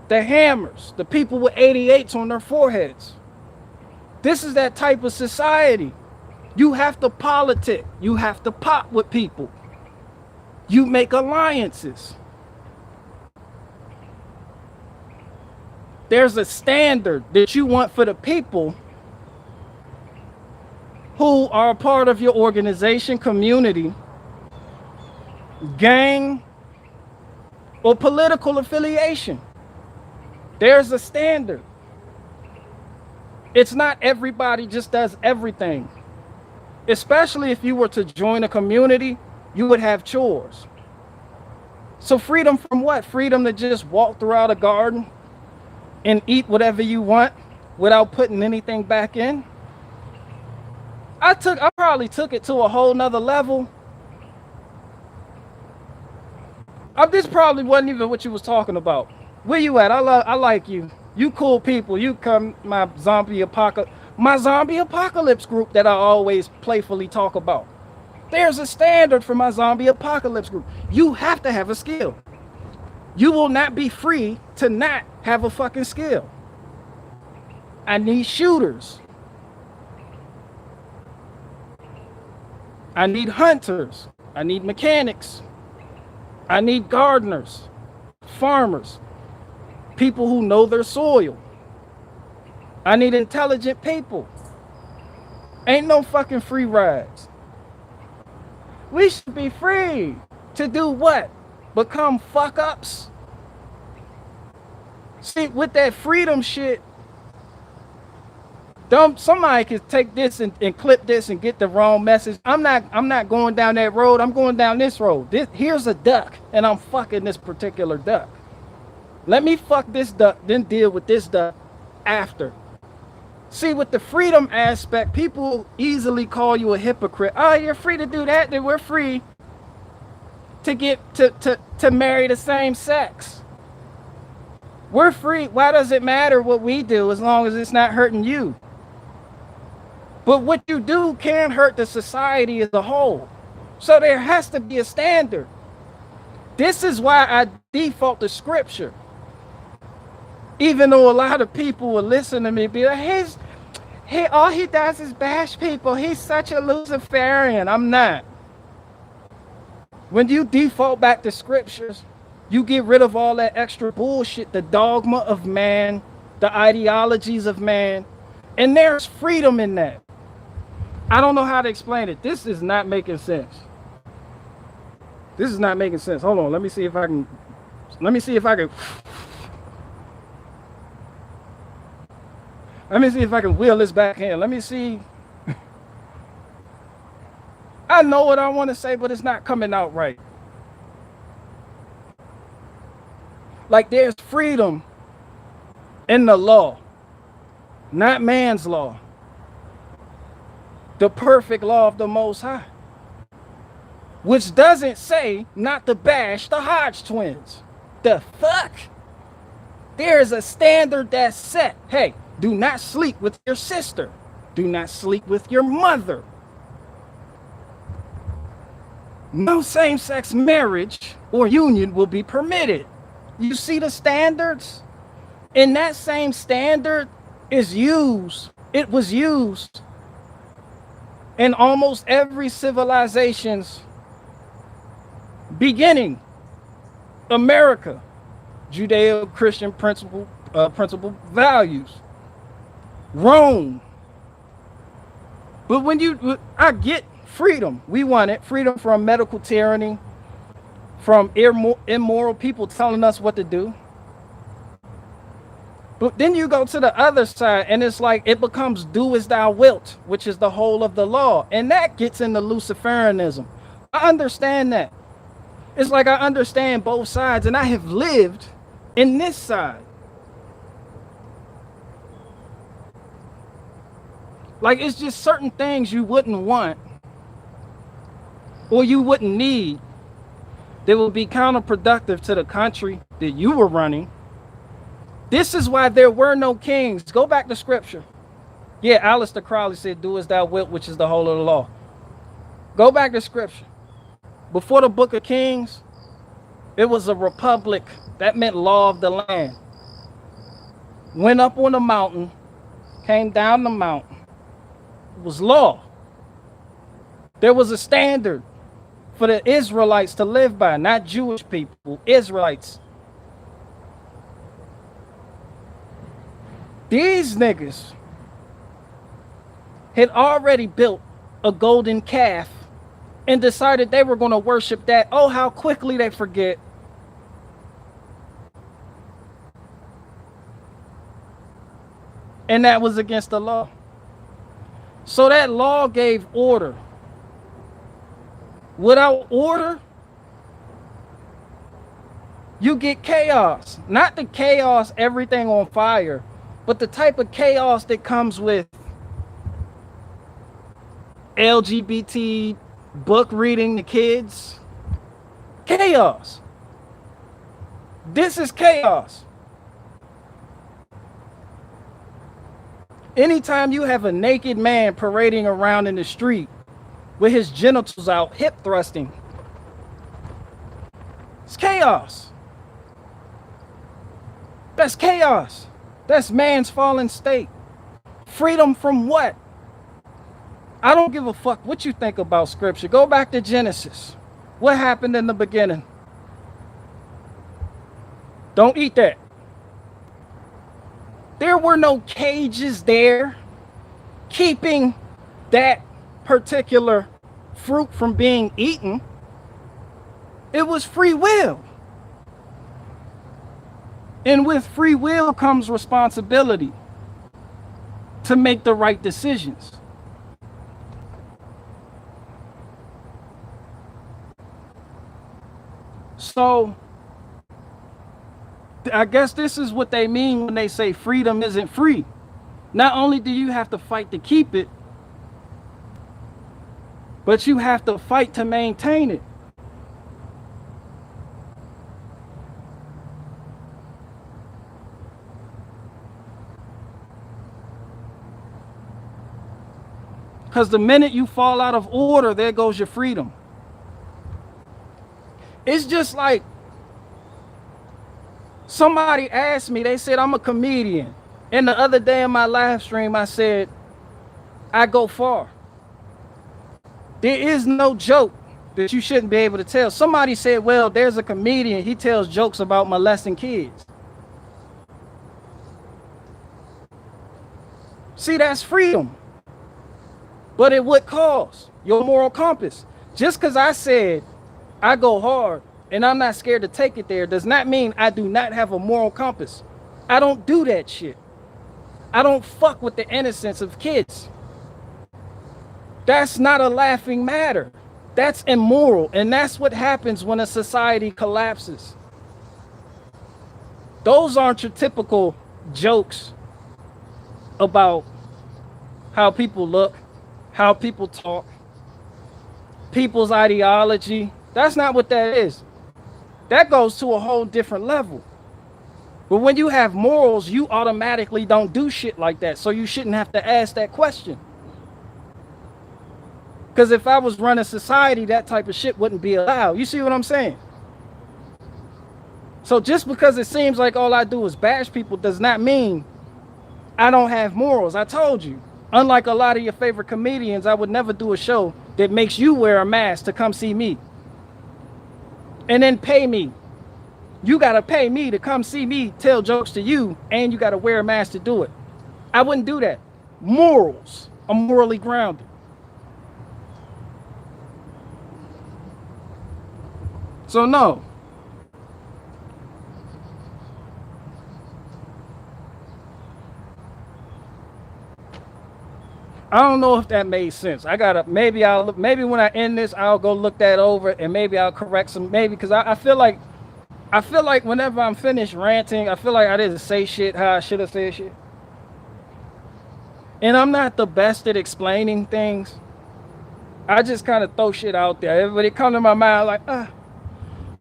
A: The hammers, the people with 88s on their foreheads. This is that type of society. You have to politic. You have to pop with people. You make alliances. There's a standard that you want for the people who are a part of your organization, community, gang, or political affiliation. There's a standard. It's not everybody just does everything. Especially if you were to join a community, you would have chores. So freedom from what? Freedom to just walk throughout a garden and eat whatever you want without putting anything back in. I probably took it to a whole nother level. This probably wasn't even what you was talking about. Where you at? I like you. You cool people. You come my zombie apocalypse group that I always playfully talk about. There's a standard for my zombie apocalypse group. You have to have a skill. You will not be free to not have a fucking skill. I need shooters. I need hunters. I need mechanics. I need gardeners, farmers, people who know their soil. I need intelligent people. Ain't no fucking free rides. We should be free to do what? Become fuck ups. See, with that freedom shit, somebody can take this and clip this and get the wrong message. I'm not going down that road. I'm going down this road. Here's a duck, and I'm fucking this particular duck. Let me fuck this duck, then deal with this duck after. See, with the freedom aspect, people easily call you a hypocrite. Oh, you're free to do that, then we're free to get to marry the same sex. We're free. Why does it matter what we do as long as it's not hurting you? But what you do can hurt the society as a whole. So there has to be a standard. This is why I default to scripture. Even though a lot of people will listen to me, be like, all he does is bash people. He's such a Luciferian. I'm not. When you default back to scriptures, you get rid of all that extra bullshit, the dogma of man, the ideologies of man, and there's freedom in that. I don't know how to explain it. This is not making sense. This is not making sense. Hold on. Let me see if I can. Let me see if I can wheel this back in. Let me see. I know what I want to say, but it's not coming out right. Like there's freedom in the law, not man's law. The perfect law of the Most High, which doesn't say not to bash the Hodge twins. The fuck? There is a standard that's set. Hey, do not sleep with your sister. Do not sleep with your mother. No same-sex marriage or union will be permitted. You see the standards? And that same standard is used. It was used in almost every civilization's beginning. America, Judeo-Christian principle values. Rome. But when I get freedom. We want it. Freedom from medical tyranny, from immoral people telling us what to do. But then you go to the other side and it's like it becomes do as thou wilt, which is the whole of the law. And that gets into Luciferianism. I understand that. It's like I understand both sides and I have lived in this side. Like it's just certain things you wouldn't want or you wouldn't need that would be counterproductive to the country that you were running. This is why there were no kings. Go back to scripture. Yeah, Aleister Crowley said, do as thou wilt, which is the whole of the law. Go back to scripture. Before the book of Kings, it was a republic. That meant law of the land. Went up on the mountain, came down the mountain. It was law. There was a standard for the Israelites to live by, not Jewish people, Israelites. These niggas had already built a golden calf and decided they were going to worship that. Oh, how quickly they forget. And that was against the law. So that law gave order. Without order, you get chaos. Not the chaos, everything on fire, but the type of chaos that comes with LGBT book reading to kids. Chaos. This is chaos. Anytime you have a naked man parading around in the street with his genitals out, hip thrusting, it's chaos. That's chaos. That's man's fallen state. Freedom from what? I don't give a fuck what you think about scripture. Go back to Genesis. What happened in the beginning? Don't eat that. There were no cages there keeping that particular fruit from being eaten. It was free will. And with free will comes responsibility to make the right decisions. So I guess this is what they mean when they say freedom isn't free. Not only do you have to fight to keep it, but you have to fight to maintain it. Because the minute you fall out of order, there goes your freedom. It's just like Somebody asked me, they said, I'm a comedian. And the other day in my live stream, I said, I go far. There is no joke that you shouldn't be able to tell. Somebody said, well, there's a comedian, he tells jokes about molesting kids. See, that's freedom. But at what cost? Your moral compass. Just because I said I go hard and I'm not scared to take it there does not mean I do not have a moral compass. I don't do that shit. I don't fuck with the innocence of kids. That's not a laughing matter. That's immoral. And that's what happens when a society collapses. Those aren't your typical jokes about how people look, how people talk, people's ideology. That's not what that is. That goes to a whole different level. But when you have morals, you automatically don't do shit like that. So you shouldn't have to ask that question. Because if I was running society, that type of shit wouldn't be allowed. You see what I'm saying? So just because it seems like all I do is bash people does not mean I don't have morals. I told you, unlike a lot of your favorite comedians, I would never do a show that makes you wear a mask to come see me and then pay me. You got to pay me to come see me tell jokes to you, and you got to wear a mask to do it. I wouldn't do that. Morals. I'm morally grounded. So no. I don't know if that made sense. Maybe when I end this, I'll go look that over and maybe I'll correct some, because I feel like whenever I'm finished ranting, I feel like I didn't say shit how I should have said shit. And I'm not the best at explaining things. I just kind of throw shit out there. Everybody come to my mind like,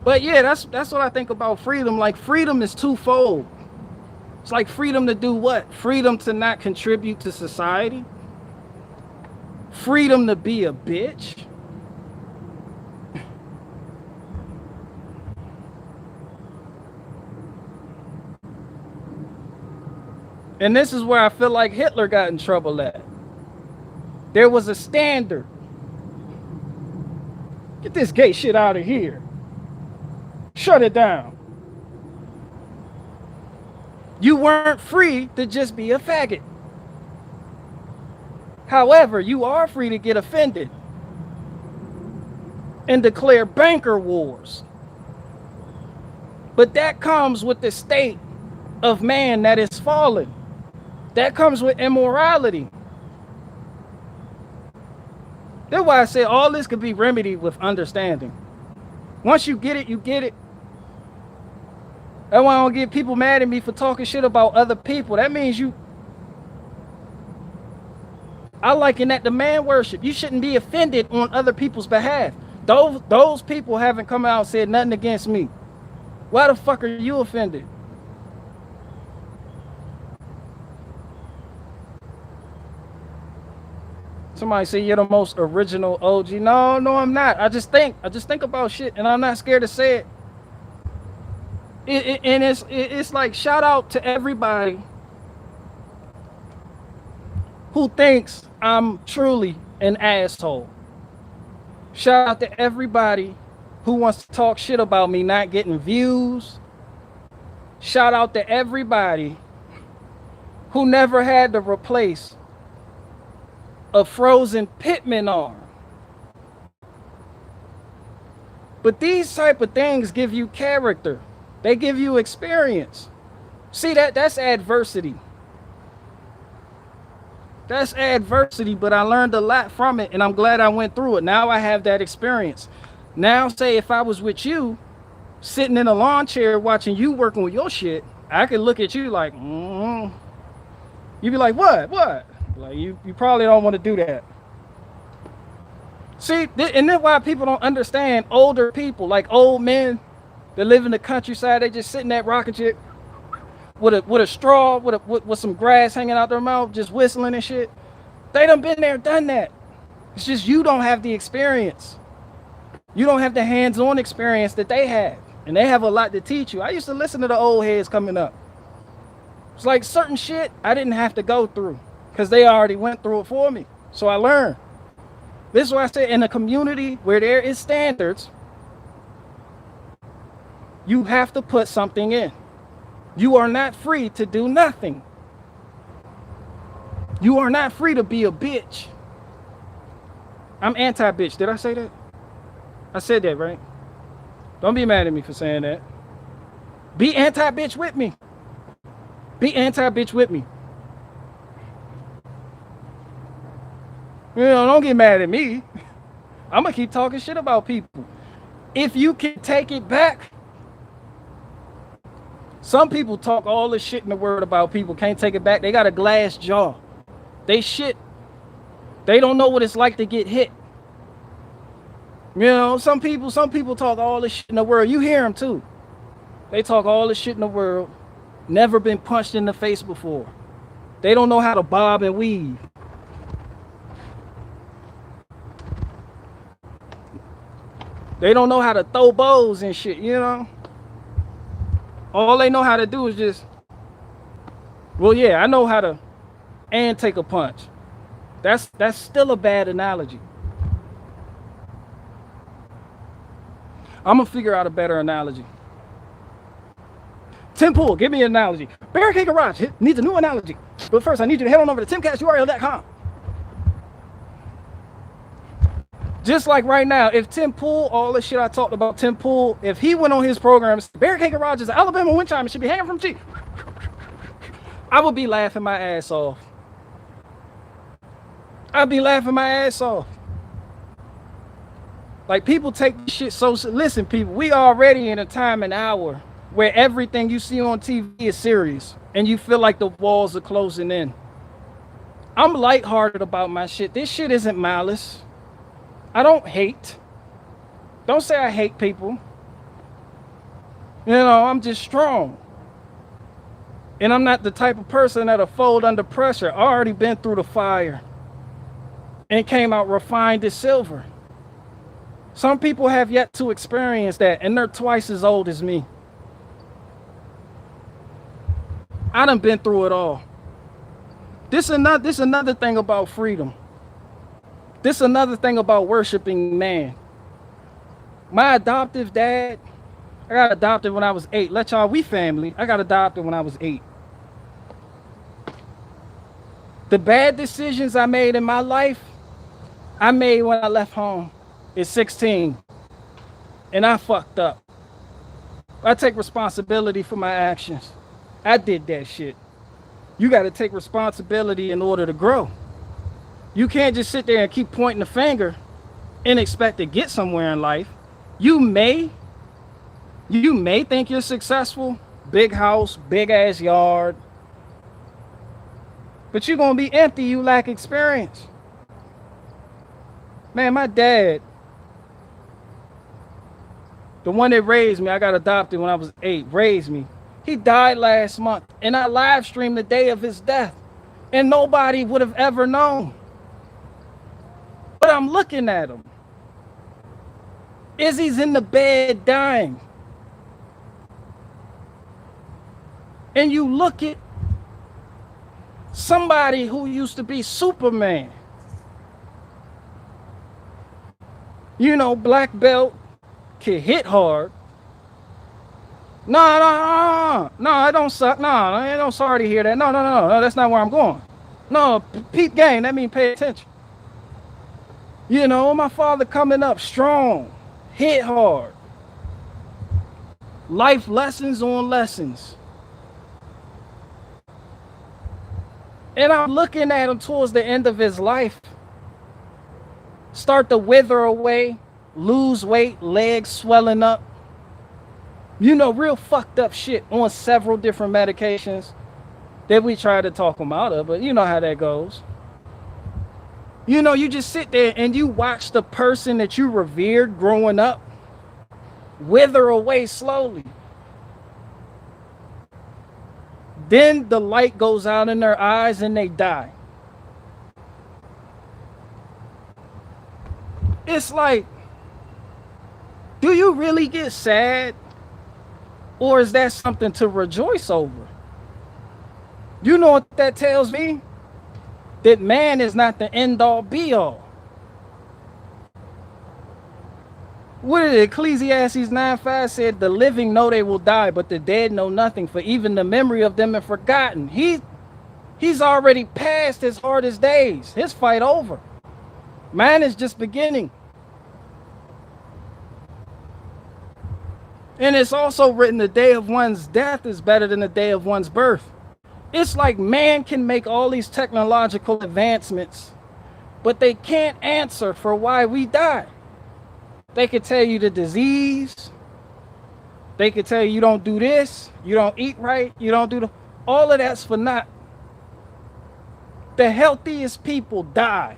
A: But yeah, that's what I think about freedom. Like, freedom is twofold. It's like freedom to do what? Freedom to not contribute to society. Freedom to be a bitch. And this is where I feel like Hitler got in trouble at. There was a standard. Get this gay shit out of here. Shut it down. You weren't free to just be a faggot. However, you are free to get offended and declare banker wars. But that comes with the state of man that is fallen. That comes with immorality. That's why I say all this could be remedied with understanding. Once you get it, you get it. That's why I don't get people mad at me for talking shit about other people. That means I liken that to man worship. You shouldn't be offended on other people's behalf. Those people haven't come out and said nothing against me. Why the fuck are you offended? Somebody say you're the most original OG. No, I'm not. I just think about shit, and I'm not scared to say it. And it's like, shout out to everybody who thinks I'm truly an asshole. Shout out to everybody who wants to talk shit about me not getting views. Shout out to everybody who never had to replace a frozen Pitman Arm. But these type of things give you character. They give you experience. See, that's adversity. That's adversity, but I learned a lot from it, and I'm glad I went through it. Now I have that experience. Now, say if I was with you, sitting in a lawn chair watching you working with your shit, I could look at you like, You'd be like, what? Like, you probably don't want to do that. See, and then why people don't understand older people, like old men that live in the countryside, they just sitting there rocking shit with a straw, with some grass hanging out their mouth, just whistling and shit. They done been there, done that. It's just you don't have the experience. You don't have the hands-on experience that they have. And they have a lot to teach you. I used to listen to the old heads coming up. It's like certain shit I didn't have to go through because they already went through it for me. So I learned. This is why I say in a community where there is standards, you have to put something in. You are not free to do nothing. You are not free to be a bitch. I'm anti-bitch. Did I say that? I said that, right? Don't be mad at me for saying that. Be anti-bitch with me. Be anti-bitch with me. You know, don't get mad at me. I'm gonna keep talking shit about people. If you can take it back, some people talk all the shit in the world about people, can't take it back. They got a glass jaw. They shit. They don't know what it's like to get hit. You know, some people talk all the shit in the world. You hear them too. They talk all the shit in the world. Never been punched in the face before. They don't know how to bob and weave. They don't know how to throw bows and shit, you know? All they know how to do is just, well, yeah, I know how to, and take a punch. That's still a bad analogy. I'm gonna figure out a better analogy. Tim Pool, give me an analogy. Barricade Garage needs a new analogy. But first, I need you to head on over to timcasturl.com. Just like right now, if Tim Pool, all the shit I talked about Tim Pool, if he went on his program, Barricade Garage is an Alabama wind chime, it should be hanging from G, I would be laughing my ass off. I'd be laughing my ass off. Like, people take this shit so, listen, people, we already in a time and hour where everything you see on TV is serious and you feel like the walls are closing in. I'm lighthearted about my shit. This shit isn't malice. I don't hate. Don't say I hate people. You know, I'm just strong. And I'm not the type of person that'll fold under pressure. I already been through the fire and came out refined as silver. Some people have yet to experience that, and they're twice as old as me. I done been through it all. This is another thing about freedom. This is another thing about worshiping man. My adoptive dad, I got adopted when I was 8. Let y'all, we family. I got adopted when I was 8. The bad decisions I made in my life, I made when I left home at 16. And I fucked up. I take responsibility for my actions. I did that shit. You got to take responsibility in order to grow. You can't just sit there and keep pointing the finger and expect to get somewhere in life. You may think you're successful, big house, big ass yard, but you're going to be empty. You lack experience. Man, my dad, the one that raised me, I got adopted when I was 8, raised me. He died last month, and I live streamed the day of his death, and nobody would have ever known. But I'm looking at him. Izzy's in the bed dying. And you look at somebody who used to be Superman. You know, black belt, can hit hard. No, I don't suck. No, I don't, sorry to hear that. No, that's not where I'm going. No, peep game, that means pay attention. You know, my father coming up strong, hit hard. Life lessons on lessons. And I'm looking at him towards the end of his life. Start to wither away, lose weight, legs swelling up. You know, real fucked up shit on several different medications that we try to talk him out of, but you know how that goes. You know, you just sit there and you watch the person that you revered growing up wither away slowly. Then the light goes out in their eyes and they die. It's like, do you really get sad Or is that something to rejoice over? You know what that tells me? That man is not the end all be all. What did Ecclesiastes 9:5 said? The living know they will die, but the dead know nothing, for even the memory of them is forgotten. He's already past his hardest days. His fight over. Mine is just beginning. And it's also written the day of one's death is better than the day of one's birth. It's like man can make all these technological advancements, but they can't answer for why we die. They could tell you the disease. They could tell you don't do this, you don't eat right, you don't do the... All of that's for naught. The healthiest people die.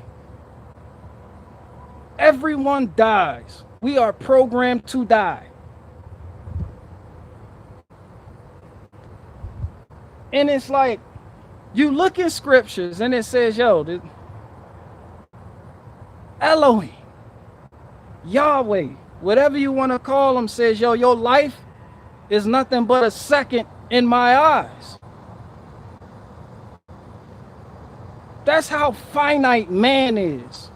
A: Everyone dies. We are programmed to die. And it's like, you look in scriptures and it says, yo, Elohim, Yahweh, whatever you want to call him, says, yo, your life is nothing but a second in my eyes. That's how finite man is.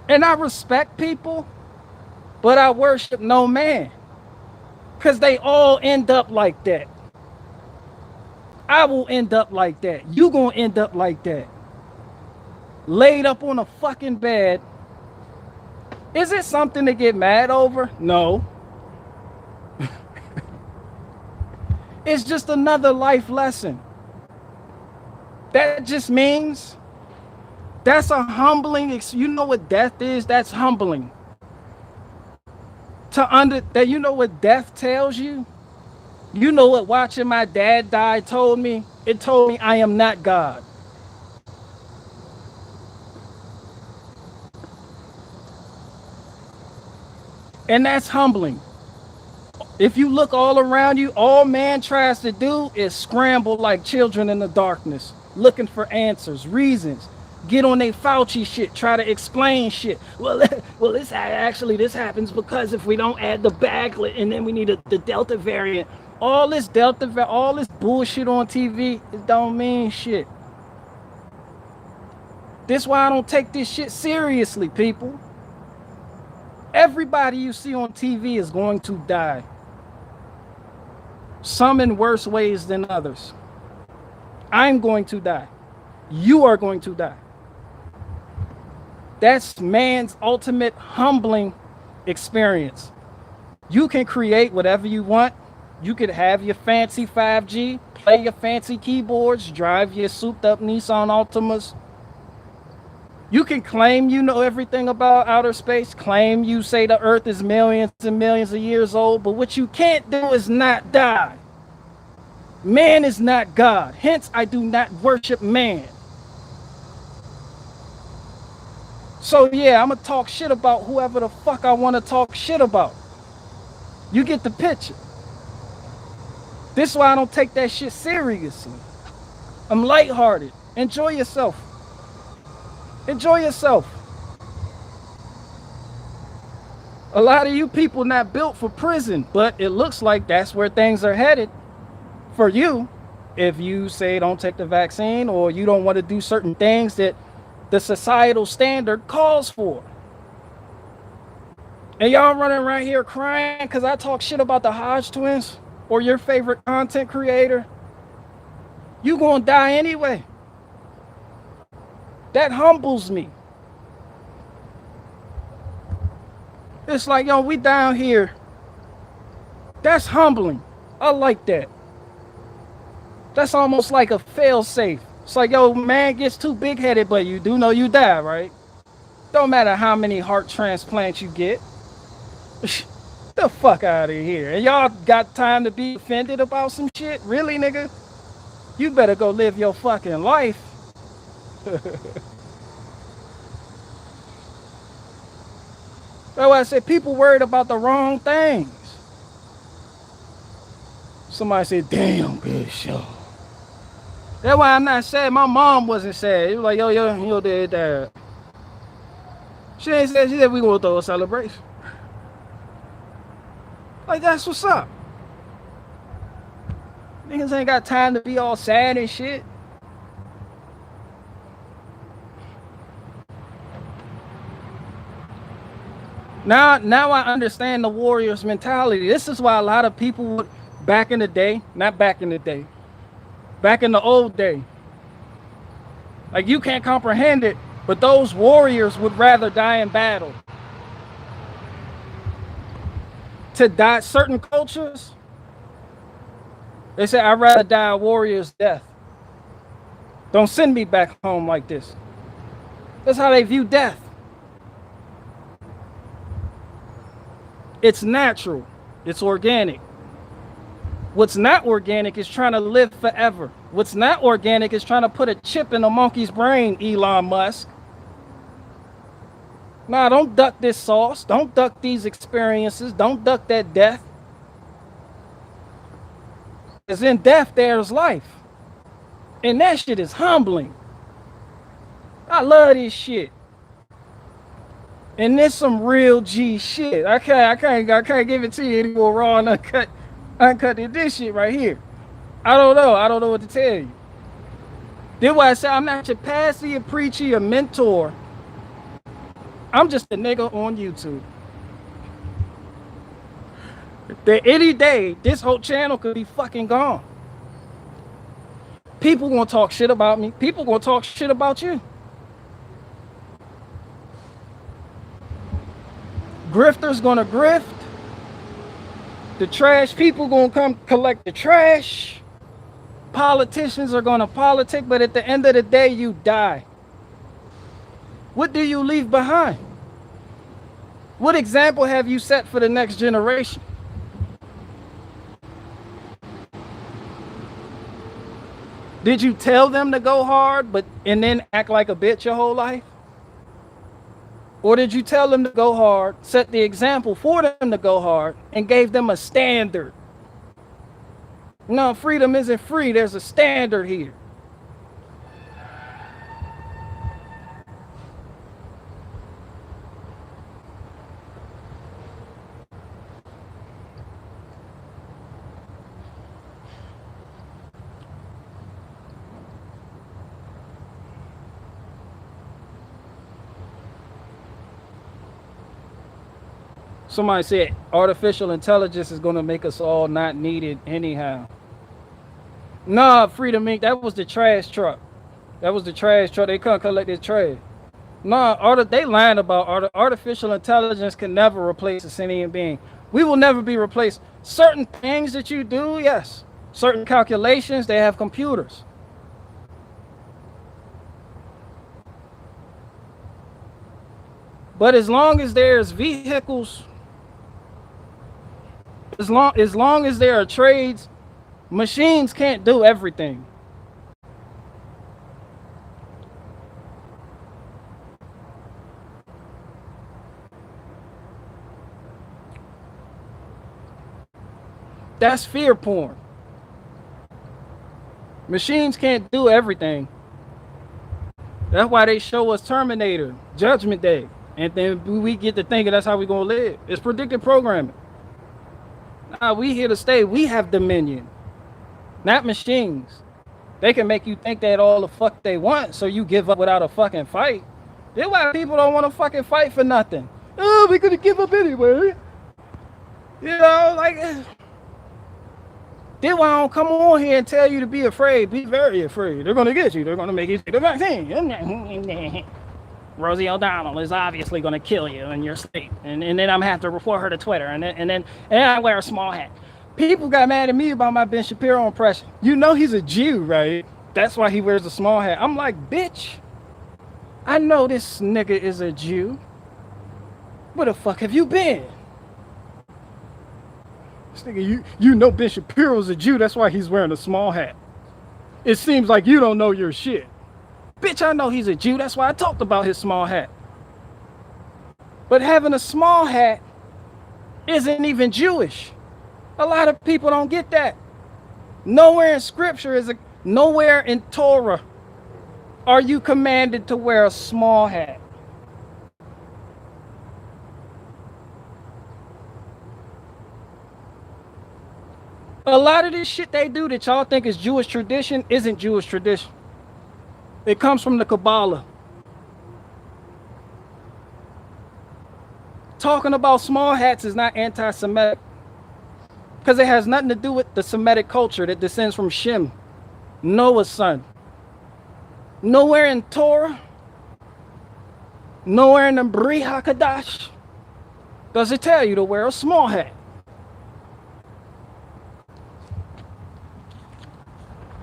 A: And I respect people, but I worship no man. Because they all end up like that. I will end up like that. You gonna end up like that. Laid up on a fucking bed. Is it something to get mad over? No. It's just another life lesson. That just means that's a humbling, you know what death is? That's humbling. You know what death tells you? You know what watching my dad die told me? It told me I am not God. And that's humbling. If you look all around you, all man tries to do is scramble like children in the darkness, looking for answers, reasons. Get on their Fauci shit, try to explain shit. Well, this happens because if we don't add the backlit and then we need the Delta variant. All this bullshit on TV, it don't mean shit. This is why I don't take this shit seriously, people. Everybody you see on TV is going to die. Some in worse ways than others. I'm going to die. You are going to die. That's man's ultimate humbling experience. You can create whatever you want. You could have your fancy 5G, play your fancy keyboards, drive your souped up Nissan Altimas. You can claim you know everything about outer space, claim you say the earth is millions and millions of years old, but what you can't do is not die. Man is not God. Hence, I do not worship man. So yeah, I'm gonna talk shit about whoever the fuck I want to talk shit about. You get the picture. This is why I don't take that shit seriously. I'm lighthearted. Enjoy yourself. Enjoy yourself. A lot of you people not built for prison, but it looks like that's where things are headed for you. If you say don't take the vaccine or you don't want to do certain things that the societal standard calls for. And y'all running around here crying because I talk shit about the Hodge twins or your favorite content creator. You gonna die anyway. That humbles me. It's like, yo, we down here. That's humbling. I like that. That's almost like a fail-safe. It's like, yo, man gets too big-headed, but you do know you die, right? Don't matter how many heart transplants you get. The fuck out of here. And y'all got time to be offended about some shit? Really, nigga? You better go live your fucking life. That's why I said people worried about the wrong things. Somebody said, damn good show. That's why I'm not sad. My mom wasn't sad. It was like, dad. She ain't sad. She said we gonna throw a celebration. Like, that's what's up. Niggas ain't got time to be all sad and shit. Now I understand the warrior's mentality. This is why a lot of people would, back in the day, not back in the day, back in the old day, like, you can't comprehend it, but those warriors would rather die in battle. To die, certain cultures, they say, I'd rather die a warrior's death. Don't send me back home like this. That's how they view death. It's natural. It's organic. What's not organic is trying to live forever. What's not organic is trying to put a chip in a monkey's brain, Elon Musk. Nah, don't duck this sauce. Don't duck these experiences. Don't duck that death. Because in death, there's life. And that shit is humbling. I love this shit. And this some real G shit. I can't give it to you anymore raw and uncut this shit right here. I don't know what to tell you. That's why I say I'm not your pastor, your preacher, your mentor. I'm just a nigga on YouTube. That any day, this whole channel could be fucking gone. People gonna talk shit about me. People gonna talk shit about you. Grifters gonna grift. The trash people gonna come collect the trash. Politicians are gonna politic, but at the end of the day, you die. What do you leave behind? What example have you set for the next generation? Did you tell them to go hard, and then act like a bitch your whole life? Or did you tell them to go hard, set the example for them to go hard, and gave them a standard? No, freedom isn't free. There's a standard here. Somebody said artificial intelligence is going to make us all not needed anyhow. Nah, Freedom Inc., that was the trash truck. That was the trash truck. They couldn't collect this trash. Nah, they lying about artificial intelligence can never replace a sentient being. We will never be replaced. Certain things that you do, yes. Certain calculations, they have computers. But as long as there's vehicles, as long as there are trades, machines can't do everything. That's fear porn. Machines can't do everything. That's why they show us Terminator, Judgment Day. And then we get to thinking that's how we're going to live. It's predictive programming. Nah, we here to stay. We have dominion, not machines. They can make you think that all the fuck they want, so you give up without a fucking fight. That's why people don't want to fucking fight for nothing. Oh, we're going to give up anyway. You know, like, that's why I don't come on here and tell you to be afraid. Be very afraid. They're going to get you. They're going to make you take the vaccine. Rosie O'Donnell is obviously going to kill you in your sleep. And then I'm going to have to report her to Twitter. And then I wear a small hat. People got mad at me about my Ben Shapiro impression. You know he's a Jew, right? That's why he wears a small hat. I'm like, bitch, I know this nigga is a Jew. Where the fuck have you been? This nigga, you know Ben Shapiro's a Jew. That's why he's wearing a small hat. It seems like you don't know your shit. Bitch, I know he's a Jew. That's why I talked about his small hat. But having a small hat isn't even Jewish. A lot of people don't get that. Nowhere in scripture nowhere in Torah are you commanded to wear a small hat. A lot of this shit they do that y'all think is Jewish tradition isn't Jewish tradition. It comes from the Kabbalah. Talking about small hats is not anti-Semitic, because it has nothing to do with the Semitic culture that descends from Shem, Noah's son. Nowhere in Torah, nowhere in the Bri HaKadash does it tell you to wear a small hat.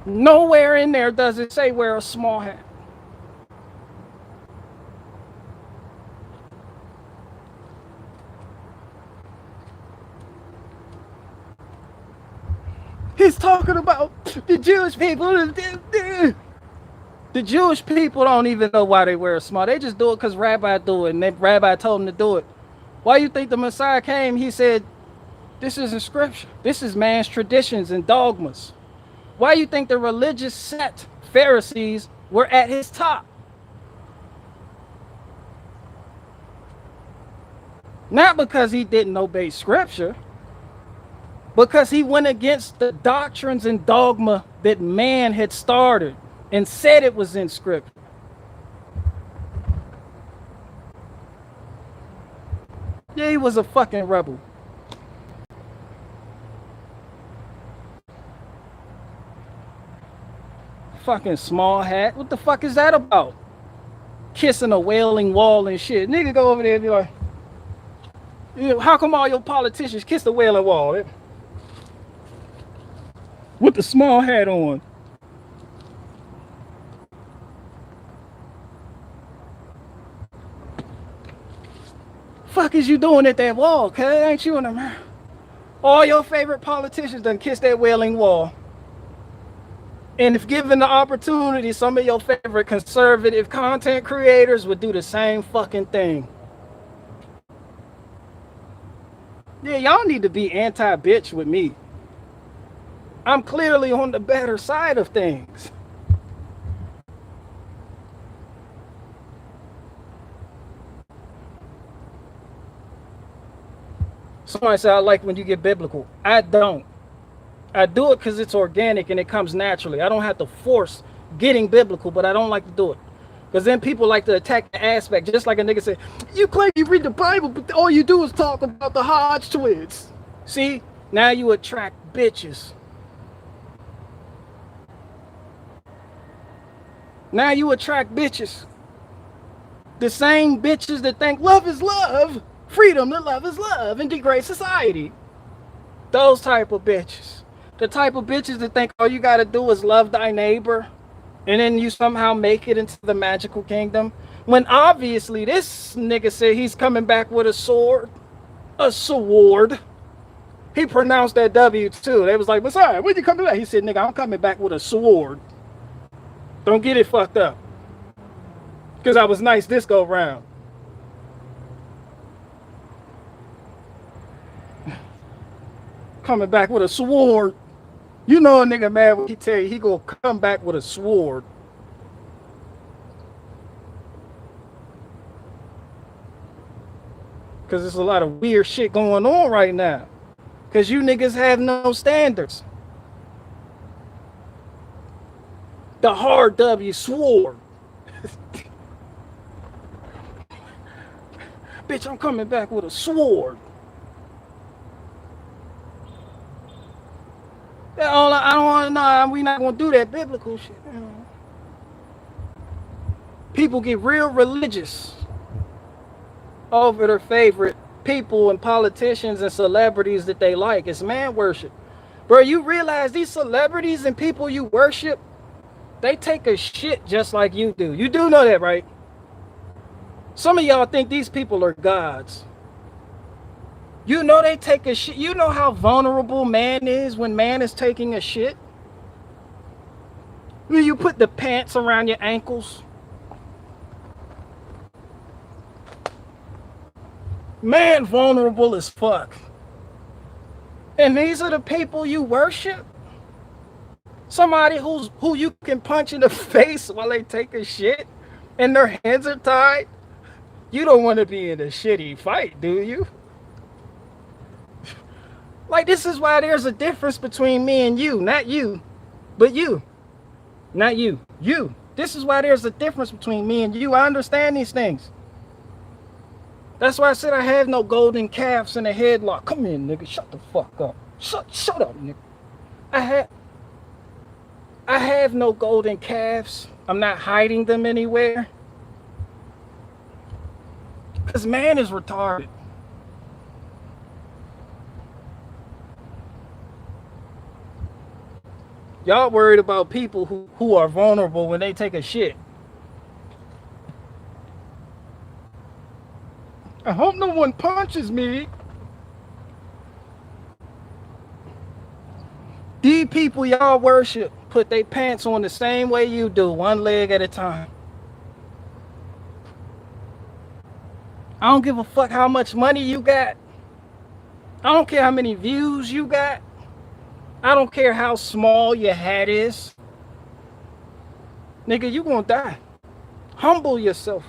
A: Nowhere in there does it say wear a small hat. He's talking about the Jewish people. The Jewish people don't even know why they wear a small. They just do it because Rabbi do it, and then Rabbi told them to do it. Why you think the Messiah came? He said, this isn't scripture. This is man's traditions and dogmas. Why you think the religious sect, Pharisees, were at his top? Not because he didn't obey scripture, because he went against the doctrines and dogma that man had started and said it was in scripture. Yeah, he was a fucking rebel. Fucking small hat. What the fuck is that about? Kissing a wailing wall and shit. Nigga go over there and be like, how come all your politicians kiss the wailing wall? With the small hat on. Fuck is you doing at that wall, cuz? Ain't you in the... All your favorite politicians done kiss that wailing wall. And if given the opportunity, some of your favorite conservative content creators would do the same fucking thing. Yeah, y'all need to be anti-bitch with me. I'm clearly on the better side of things. Somebody said, I like when you get biblical. I don't. I do it because it's organic and it comes naturally. I don't have to force getting biblical, but I don't like to do it. Because then people like to attack the aspect. Just like a nigga said, you claim you read the Bible, but all you do is talk about the Hodge twins. See, now you attract bitches. Now you attract bitches. The same bitches that think love is love, freedom to love is love, and degrade society. Those type of bitches. The type of bitches that think all you gotta do is love thy neighbor, and then you somehow make it into the magical kingdom. When obviously this nigga said he's coming back with a sword. A sword. He pronounced that W too. They was like, Messiah, when you coming back? He said, nigga, I'm coming back with a sword. Don't get it fucked up. Because I was nice this go round. Coming back with a sword. You know a nigga mad when he tell you he gonna come back with a sword. Because there's a lot of weird shit going on right now. Because you niggas have no standards. The hard W sword. Bitch, I'm coming back with a sword. I don't want to know. We not going to do that biblical shit. You know. People get real religious over their favorite people and politicians and celebrities that they like. It's man worship. Bro, you realize these celebrities and people you worship, they take a shit just like you do. You do know that, right? Some of y'all think these people are gods. You know they take a shit. You know how vulnerable man is when man is taking a shit? When you put the pants around your ankles. Man vulnerable as fuck. And these are the people you worship? Somebody who you can punch in the face while they take a shit and their hands are tied? You don't want to be in a shitty fight, do you? Like, this is why there's a difference between me and you. Not you, but you. Not you. You. This is why there's a difference between me and you. I understand these things. That's why I said I have no golden calves in a headlock. Come here, nigga. Shut the fuck up. Shut up, nigga. I have no golden calves. I'm not hiding them anywhere. Because man is retarded. Y'all worried about people who are vulnerable when they take a shit. I hope no one punches me. These people y'all worship put their pants on the same way you do, one leg at a time. I don't give a fuck how much money you got. I don't care how many views you got. I don't care how small your hat is. Nigga, you gonna die. Humble yourself.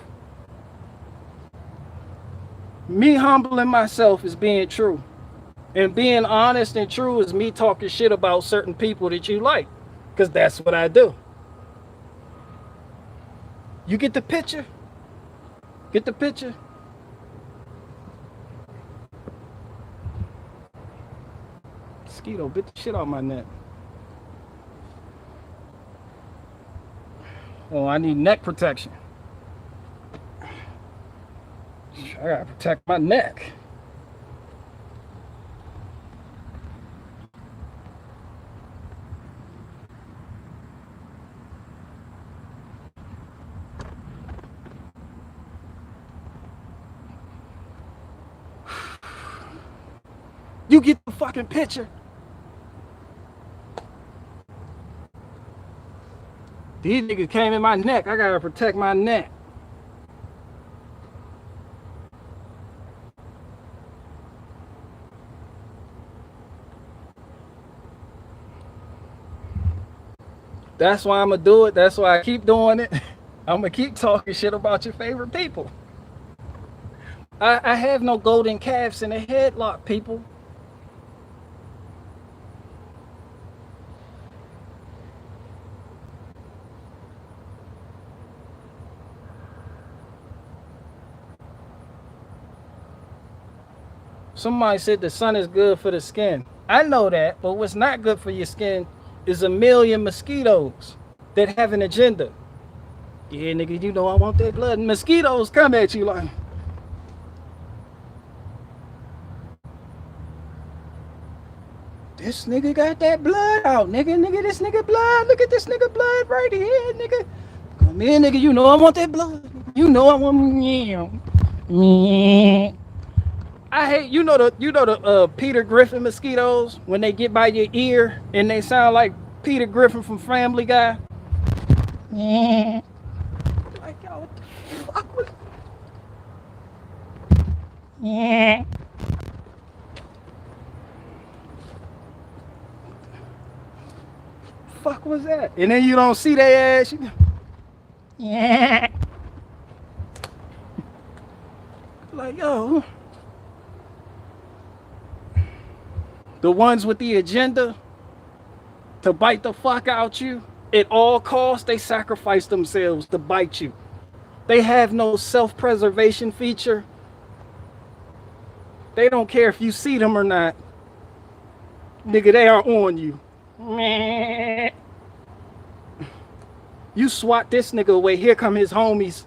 A: Me humbling myself is being true. And being honest and true is me talking shit about certain people that you like. Because that's what I do. You get the picture? Get the picture? Mosquito, bit the shit out my neck. Oh, I need neck protection. I gotta protect my neck. You get the fucking picture. These niggas came in my neck. I gotta protect my neck. That's why I'm gonna do it. That's why I keep doing it. I'm gonna keep talking shit about your favorite people. I have no golden calves in a headlock, people. Somebody said the sun is good for the skin. I know that, but what's not good for your skin is a million mosquitoes that have an agenda. Yeah, nigga, you know I want that blood. And mosquitoes come at you like, this nigga got that blood out, nigga, this nigga blood. Look at this nigga blood right here, nigga. Come here, nigga, you know I want that blood. You know I want, yeah. I hate, you know the Peter Griffin mosquitoes when they get by your ear and they sound like Peter Griffin from Family Guy. Yeah. Like, yo, what the fuck was? Yeah. Fuck was that? And then you don't see their ass. Yeah. Like, yo. The ones with the agenda to bite the fuck out you, at all costs, they sacrifice themselves to bite you. They have no self-preservation feature. They don't care if you see them or not. Nigga, they are on you. You swat this nigga away, here come his homies.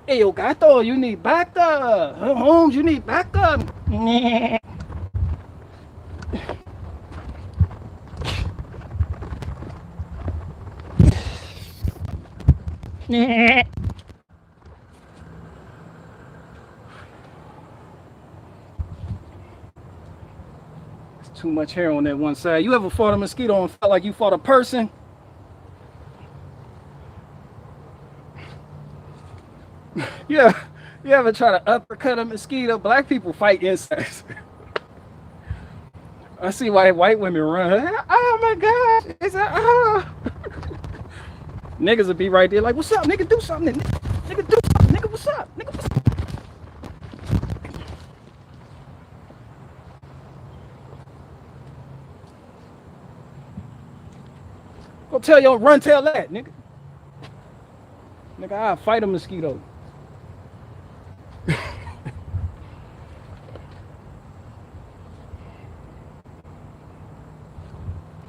A: Hey, yo, gato, you need backup. Holmes, you need backup. There's too much hair on that one side. You ever fought a mosquito and felt like you fought a person? Yeah, you ever try to uppercut a mosquito? Black people fight insects. I see why white women run. Oh my God! It's niggas will be right there like, what's up, nigga? Do something, nigga. Do something, nigga. What's up, nigga? What's up? Go tell your run tell that, nigga. Nigga, I'll fight a mosquito.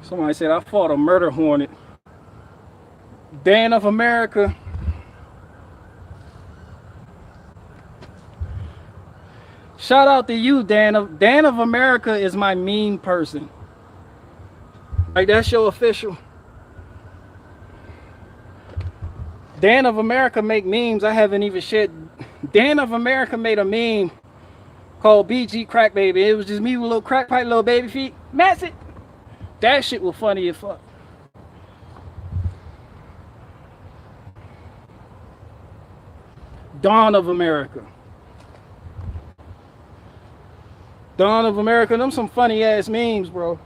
A: Somebody said I fought a murder hornet. Dan of America. Shout out to you, Dan of America is my meme person. Like, that's your official. Dan of America make memes. I haven't even shared. Dan of America made a meme called BG Crack Baby. It was just me with little crack pipe, little baby feet. Mass it. That shit was funny as fuck. Dawn of America. Dawn of America. Them some funny ass memes, bro.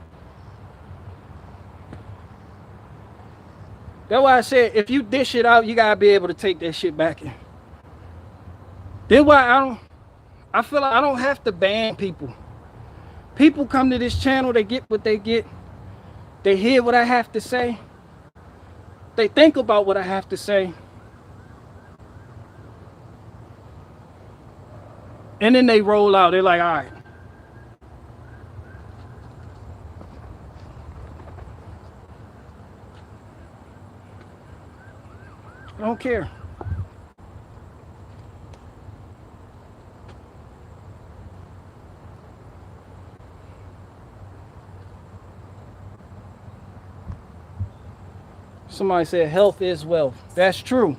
A: That's why I said, if you dish it out, you gotta be able to take that shit back in. That's why I feel like I don't have to ban people. People come to this channel, they get what they get. They hear what I have to say. They think about what I have to say. And then they roll out. They're like, all right. I don't care. Somebody said health is wealth. That's true.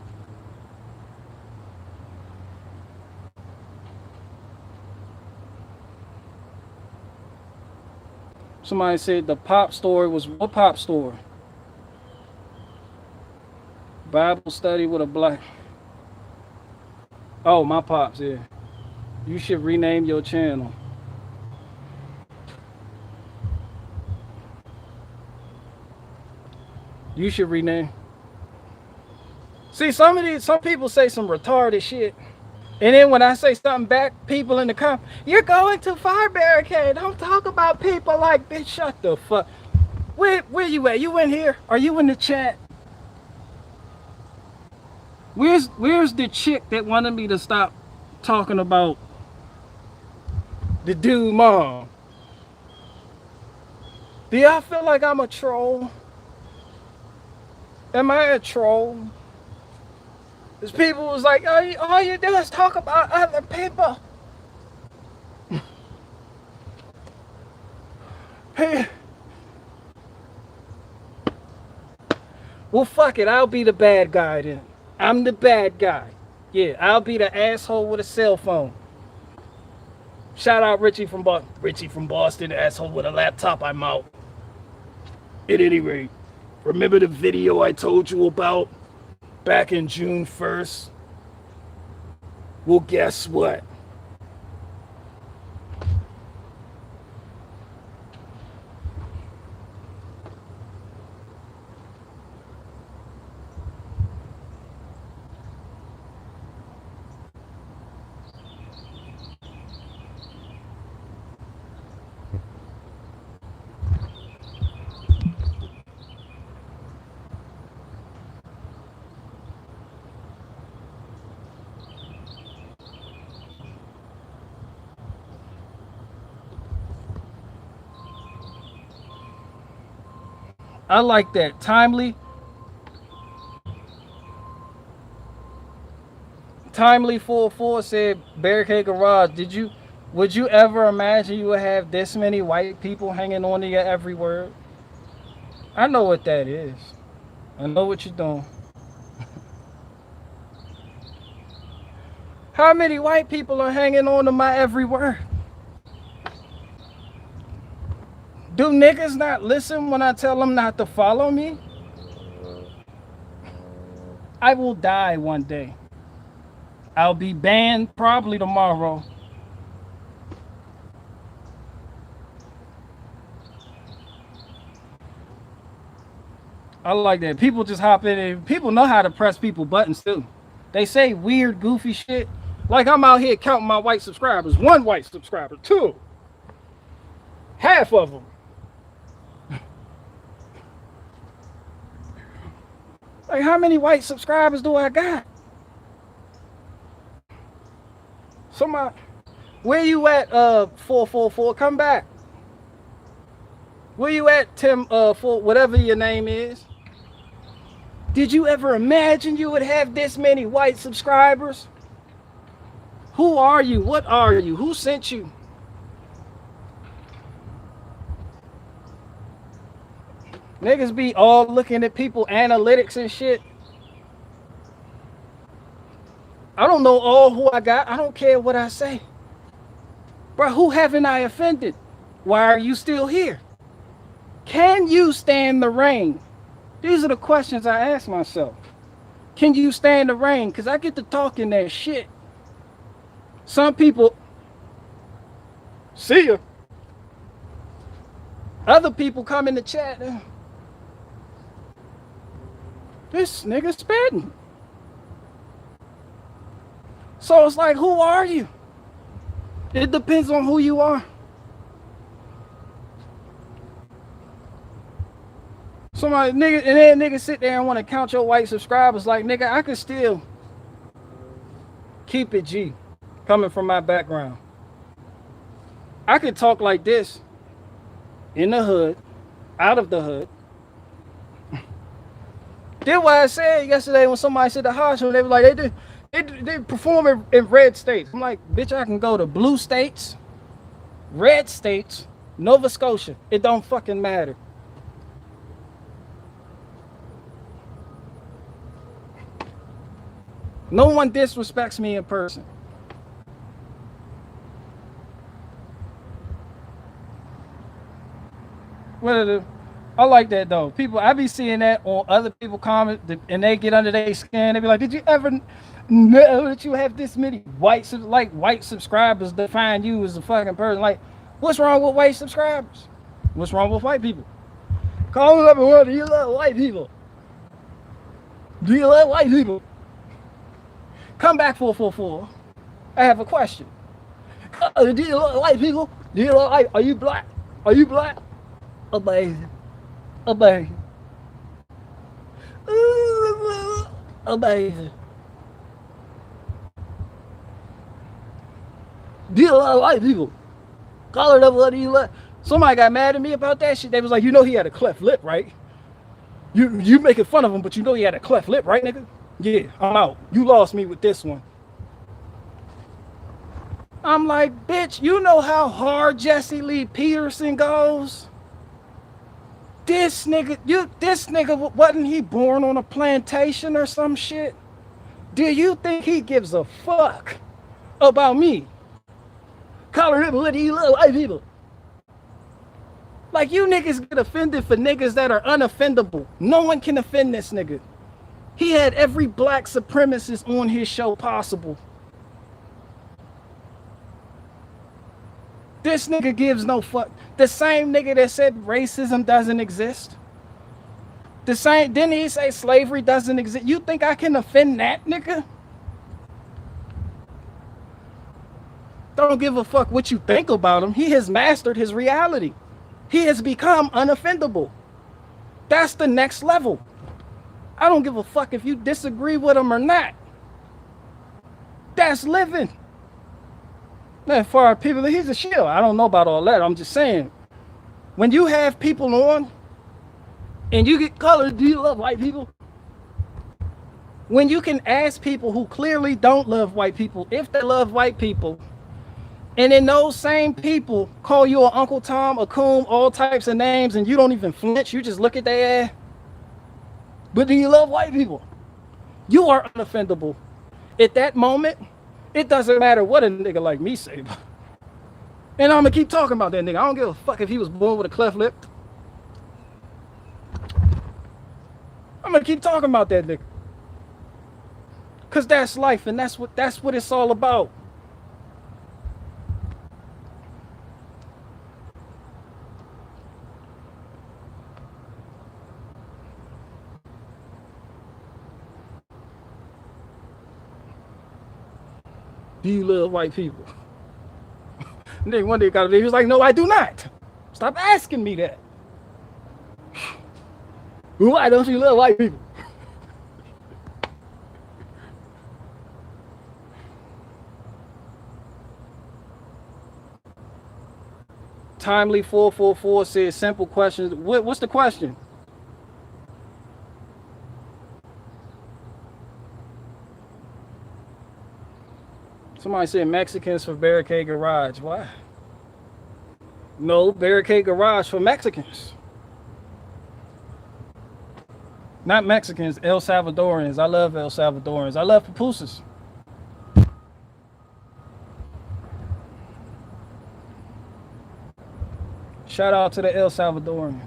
A: Somebody said the pop story was what pop story? Bible study with a black. Oh, my pops, yeah. You should rename your channel. You should rename. See, some people say some retarded shit. And then when I say something back, people in the comments, you're going too far, Barricade. Don't talk about people like, bitch, shut the fuck. Where you at? You in here? Are you in the chat? Where's the chick that wanted me to stop talking about the dude mom? Do y'all feel like I'm a troll? Am I a troll? There's people who's like, all you do is talk about other people. Hey. Well, fuck it. I'll be the bad guy then. I'm the bad guy. Yeah, I'll be the asshole with a cell phone. Shout out Richie from Boston. Richie from Boston, asshole with a laptop. I'm out. At any rate, remember the video I told you about back in June 1st? Well, guess what? I like that. Timely 44 said, Barricade Garage, would you ever imagine you would have this many white people hanging on to your every word? I know what that is. I know what you're doing. How many white people are hanging on to my every word? Do niggas not listen when I tell them not to follow me? I will die one day. I'll be banned probably tomorrow. I like that. People just hop in and people know how to press people buttons too. They say weird, goofy shit. Like I'm out here counting my white subscribers. 1 white subscriber, 2. Half of them. Like, how many white subscribers do I got? Somebody, where you at, 444? Come back. Where you at, Tim, for whatever your name is? Did you ever imagine you would have this many white subscribers? Who are you? What are you? Who sent you? Niggas be all looking at people analytics and shit. I don't know all who I got. I don't care what I say. Bro, who haven't I offended? Why are you still here? Can you stand the rain? These are the questions I ask myself. Can you stand the rain? Because I get to talking that shit. Some people, see ya. Other people come in the chat. This nigga spitting. So it's like, who are you? It depends on who you are. Somebody, nigga, and then niggas sit there and want to count your white subscribers. Like, nigga, I could still keep it G, coming from my background. I could talk like this in the hood, out of the hood. That's why I said yesterday when somebody said the hospital, they were like, they perform in red states. I'm like, bitch, I can go to blue states, red states, Nova Scotia. It don't fucking matter. No one disrespects me in person. I like that though. People, I be seeing that on other people comment and they get under their skin. They be like, did you ever know that you have this many white subscribers define you as a fucking person? Like, what's wrong with white subscribers? What's wrong with white people? Call it up and wonder, do you love white people? Do you love white people? Come back 444. I have a question. Do you love white people? Do you love white? Are you black? Are you black? Amazing. Amazing. Amazing. Do you love white people? Call it up, what do you love? Somebody got mad at me about that shit. They was like, you know he had a cleft lip, right? You making fun of him, but you know he had a cleft lip, right, nigga? Yeah, I'm out. You lost me with this one. I'm like, bitch, you know how hard Jesse Lee Peterson goes? This nigga, wasn't he born on a plantation or some shit? Do you think he gives a fuck about me? Collar him, what do you love white people? Like, you niggas get offended for niggas that are unoffendable. No one can offend this nigga. He had every black supremacist on his show possible. This nigga gives no fuck. The same nigga that said racism doesn't exist. Didn't he say slavery doesn't exist? You think I can offend that nigga? Don't give a fuck what you think about him. He has mastered his reality. He has become unoffendable. That's the next level. I don't give a fuck if you disagree with him or not. That's living. Now, for our people, he's a shield. I don't know about all that. I'm just saying, when you have people on and you get colored, do you love white people? When you can ask people who clearly don't love white people if they love white people, and then those same people call you an Uncle Tom, a coon, all types of names, and you don't even flinch, you just look at their ass. But do you love white people? You are unoffendable. At that moment, it doesn't matter what a nigga like me say. And I'm gonna keep talking about that nigga. I don't give a fuck if he was born with a cleft lip. I'm gonna keep talking about that nigga. Cause that's life, and that's what it's all about. Do you love white people? Nigga, one day he was like, no, I do not. Stop asking me that. Why don't you love white people? Timely 444 says simple questions. What's the question? Somebody said Mexicans for Barricade Garage. Why? No, Barricade Garage for Mexicans. Not Mexicans, El Salvadorians. I love El Salvadorians. I love pupusas. Shout out to the El Salvadorians.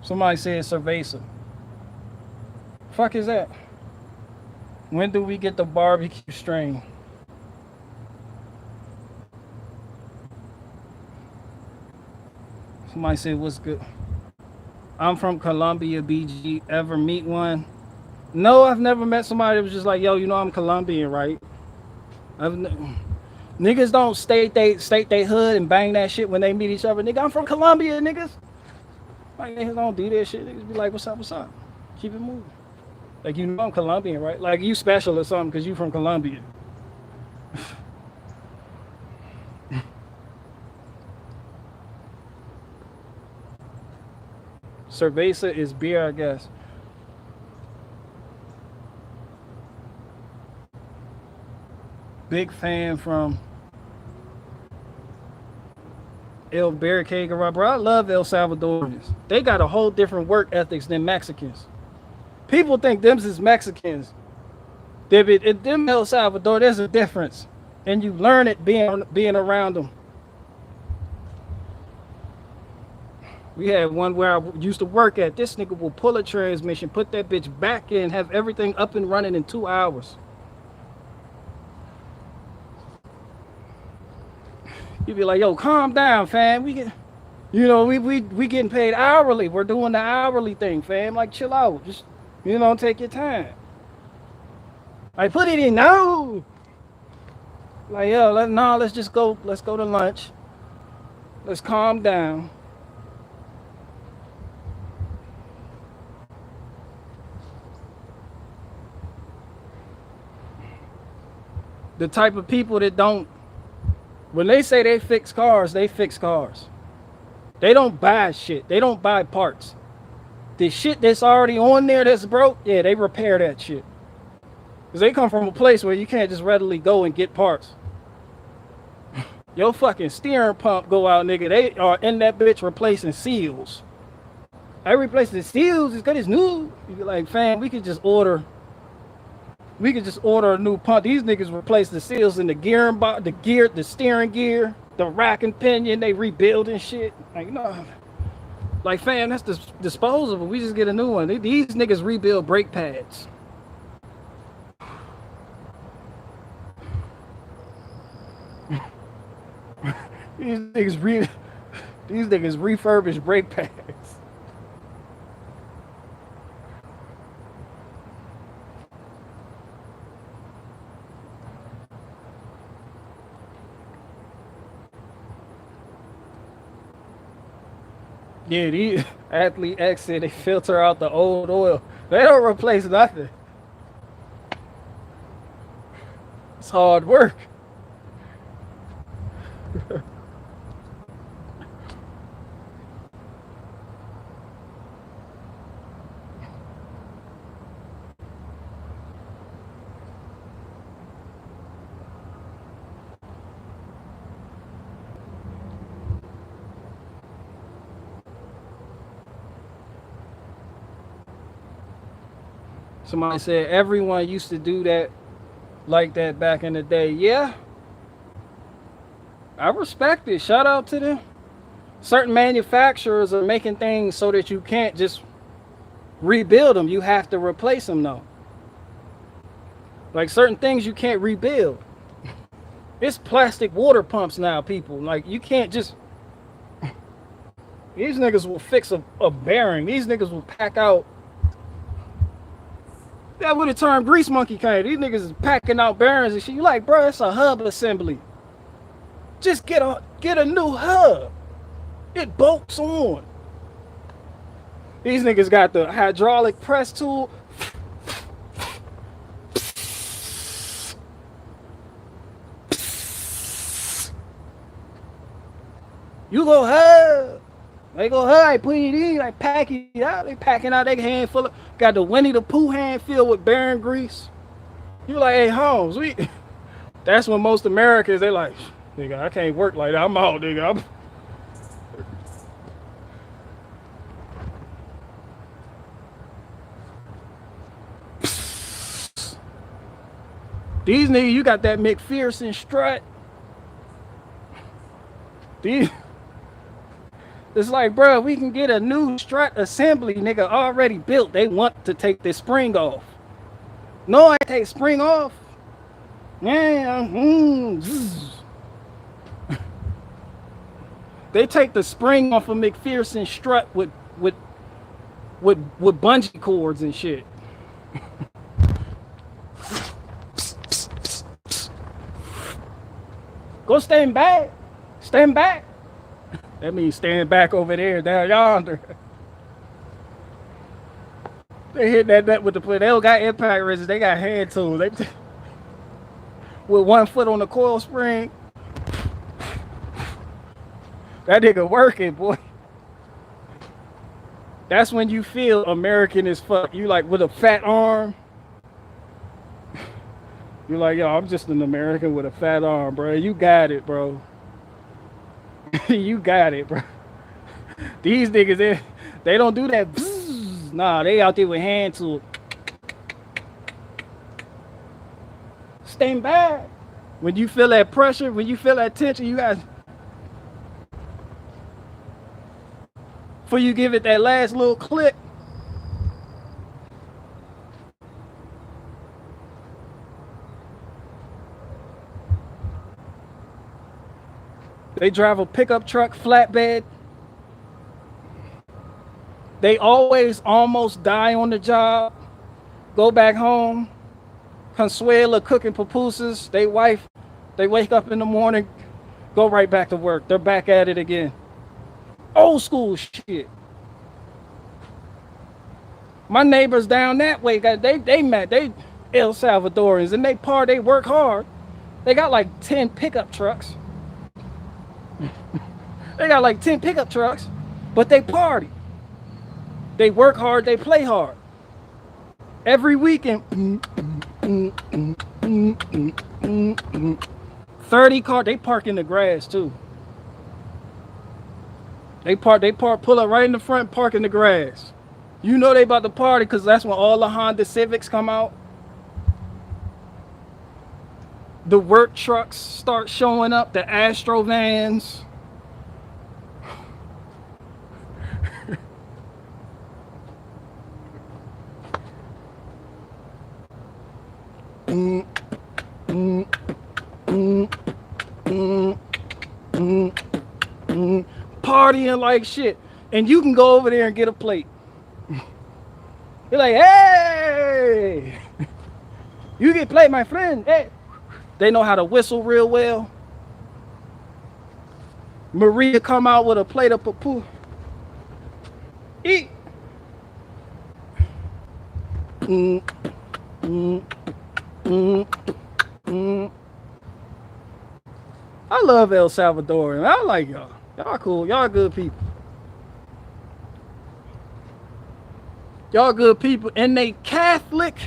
A: Somebody said cerveza. Fuck is that? When do we get the barbecue strain? Somebody said, what's good? I'm from Colombia, BG. Ever meet one? No, I've never met somebody that was just like, yo, you know I'm Colombian, right? Niggas don't state they hood and bang that shit when they meet each other. Nigga, I'm from Colombia, niggas. Like, niggas don't do that shit. Niggas be like, what's up, what's up? Keep it moving. Like, you know I'm Colombian, right? Like, you special or something because you from Colombia. Cerveza is beer, I guess. Big fan from El Barricade Garage. Bro, I love El Salvadorians. They got a whole different work ethics than Mexicans. People think them is Mexicans. Them El Salvador, there's a difference. And you learn it being around them. We had one where I used to work at. This nigga will pull a transmission, put that bitch back in, have everything up and running in 2 hours. You'd be like, yo, calm down, fam. We getting paid hourly. We're doing the hourly thing, fam. Like, chill out. Just, take your time. Like, put it in now. Like, yo, let's just go. Let's go to lunch. Let's calm down. The type of people that don't, when they say they fix cars, they fix cars. They don't buy shit. They don't buy parts. The shit that's already on there that's broke, yeah, they repair that shit. Because they come from a place where you can't just readily go and get parts. Your fucking steering pump go out, nigga. They are in that bitch replacing seals. I replaced the seals. It's got it's new. You be like, fam, we could just order a new pump. These niggas replace the seals in the gearing box, the steering gear, the rack and pinion. They rebuilding shit. Like, no. Like, fam, that's disposable. We just get a new one. These niggas rebuild brake pads. These niggas refurbish brake pads. Yeah, these Athlete X said they filter out the old oil. They don't replace nothing. It's hard work. Somebody said everyone used to do that like that back in the day. Yeah. I respect it. Shout out to them. Certain manufacturers are making things so that you can't just rebuild them. You have to replace them though. Like certain things you can't rebuild. It's plastic water pumps now, people. Like you can't just... These niggas will fix a bearing. These niggas will pack out... That would have turned Grease Monkey came. These niggas is packing out bearings and shit. You like, bro, it's a hub assembly. Just get a new hub. It bolts on. These niggas got the hydraulic press tool. You go hug. They go hug, put it in, like pack it out. They packing out their hand full of, got the Winnie the Pooh hand filled with Baron grease. You like, hey Holmes, we. That's when most Americans, they like, nigga, I can't work like that. I'm out, nigga. These niggas, you got that McPherson strut. These, it's like, bro, we can get a new strut assembly, nigga, already built. They want to take this spring off. No, I take spring off. Yeah, they take the spring off of McPherson strut with bungee cords and shit. Go stand back. Stand back. That means stand back over there, down yonder. They hit that with the play. They don't got impact resistance. They got hand tools. They with 1 foot on the coil spring. That nigga working, boy. That's when you feel American as fuck. You like with a fat arm. You're like, yo, I'm just an American with a fat arm, bro. You got it, bro. You got it, bro. These niggas, they don't do that. Nah, they out there with hand tools. Stand back. When you feel that pressure, when you feel that tension, you got. Before you give it that last little click. They drive a pickup truck, flatbed. They always almost die on the job. Go back home. Consuela cooking pupusas. They wake up in the morning, go right back to work. They're back at it again. Old school shit. My neighbors down that way, they El Salvadorians, and they work hard. They got like 10 pickup trucks. They got like 10 pickup trucks, but they party. They work hard, they play hard. Every weekend, 30 cars, they park in the grass too. They pull up right in the front, park in the grass. You know they about to party because that's when all the Honda Civics come out. The work trucks start showing up, the Astro vans. Partying like shit, and you can go over there and get a plate. You're like, hey, you get plate, my friend. Hey, they know how to whistle real well. Maria come out with a plate of papu. Eat. I love El Salvador, and I like y'all. Y'all cool. Y'all good people. Y'all good people, and they Catholic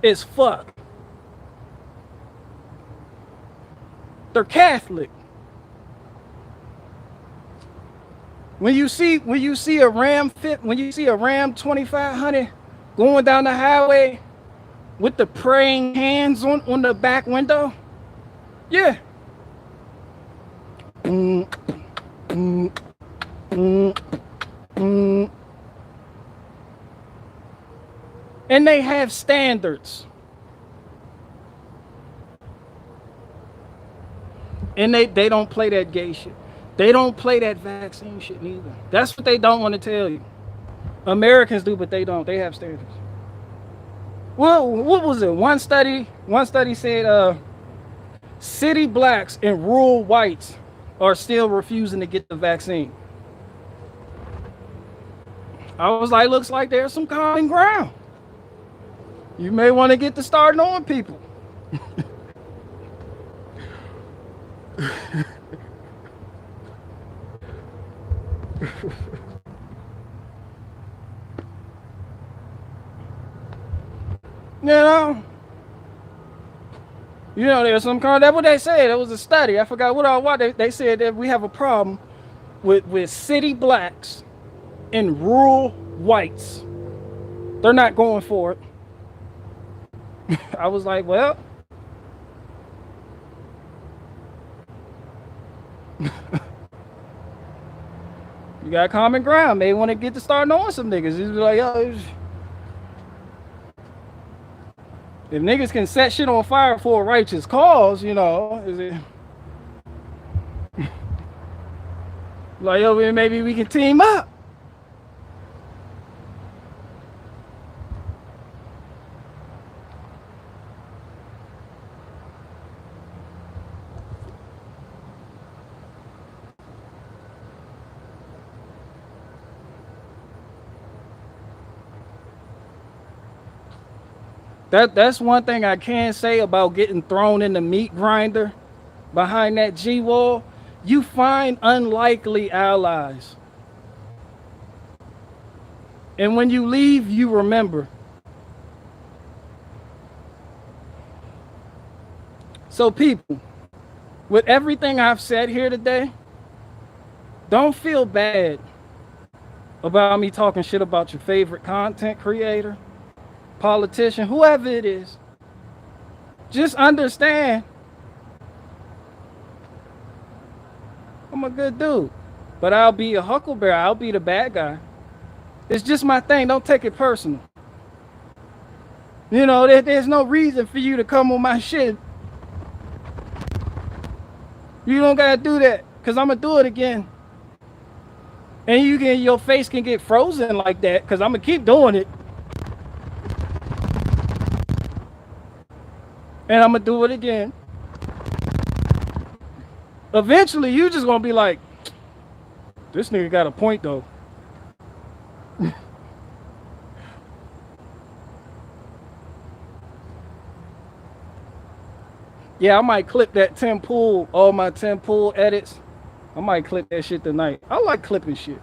A: as fuck. They're Catholic. When you see a Ram 2500 going down the highway with the praying hands on the back window, yeah. And they have standards. And they don't play that gay shit. They don't play that vaccine shit neither. That's what they don't want to tell you. Americans do, but they don't. They have standards. Well, what was it? One study said city blacks and rural whites are still refusing to get the vaccine. I was like, looks like there's some common ground. You may want to get to start knowing people. You know, there's some kind. That's what they said. It was a study. I forgot what they said that we have a problem with city blacks and rural whites. They're not going for it. I was like, well, you got common ground. Maybe want to get to start knowing some niggas. It's like, yo, if niggas can set shit on fire for a righteous cause, you know, is it like, yo, maybe we can team up. That's one thing I can say about getting thrown in the meat grinder behind that G wall. You find unlikely allies. And when you leave, you remember. So people, with everything I've said here today, don't feel bad about me talking shit about your favorite content creator, politician, whoever it is. Just understand, I'm a good dude, but I'll be a huckleberry. I'll be the bad guy. It's just my thing. Don't take it personal. You know, there's no reason for you to come on my shit. You don't gotta do that, because I'm gonna do it again. And your face can get frozen like that, because I'm gonna keep doing it. And I'm gonna do it again. Eventually, you just gonna be like, this nigga got a point though. Yeah, I might clip that Tim Pool, all my Tim Pool edits. I might clip that shit tonight. I like clipping shit.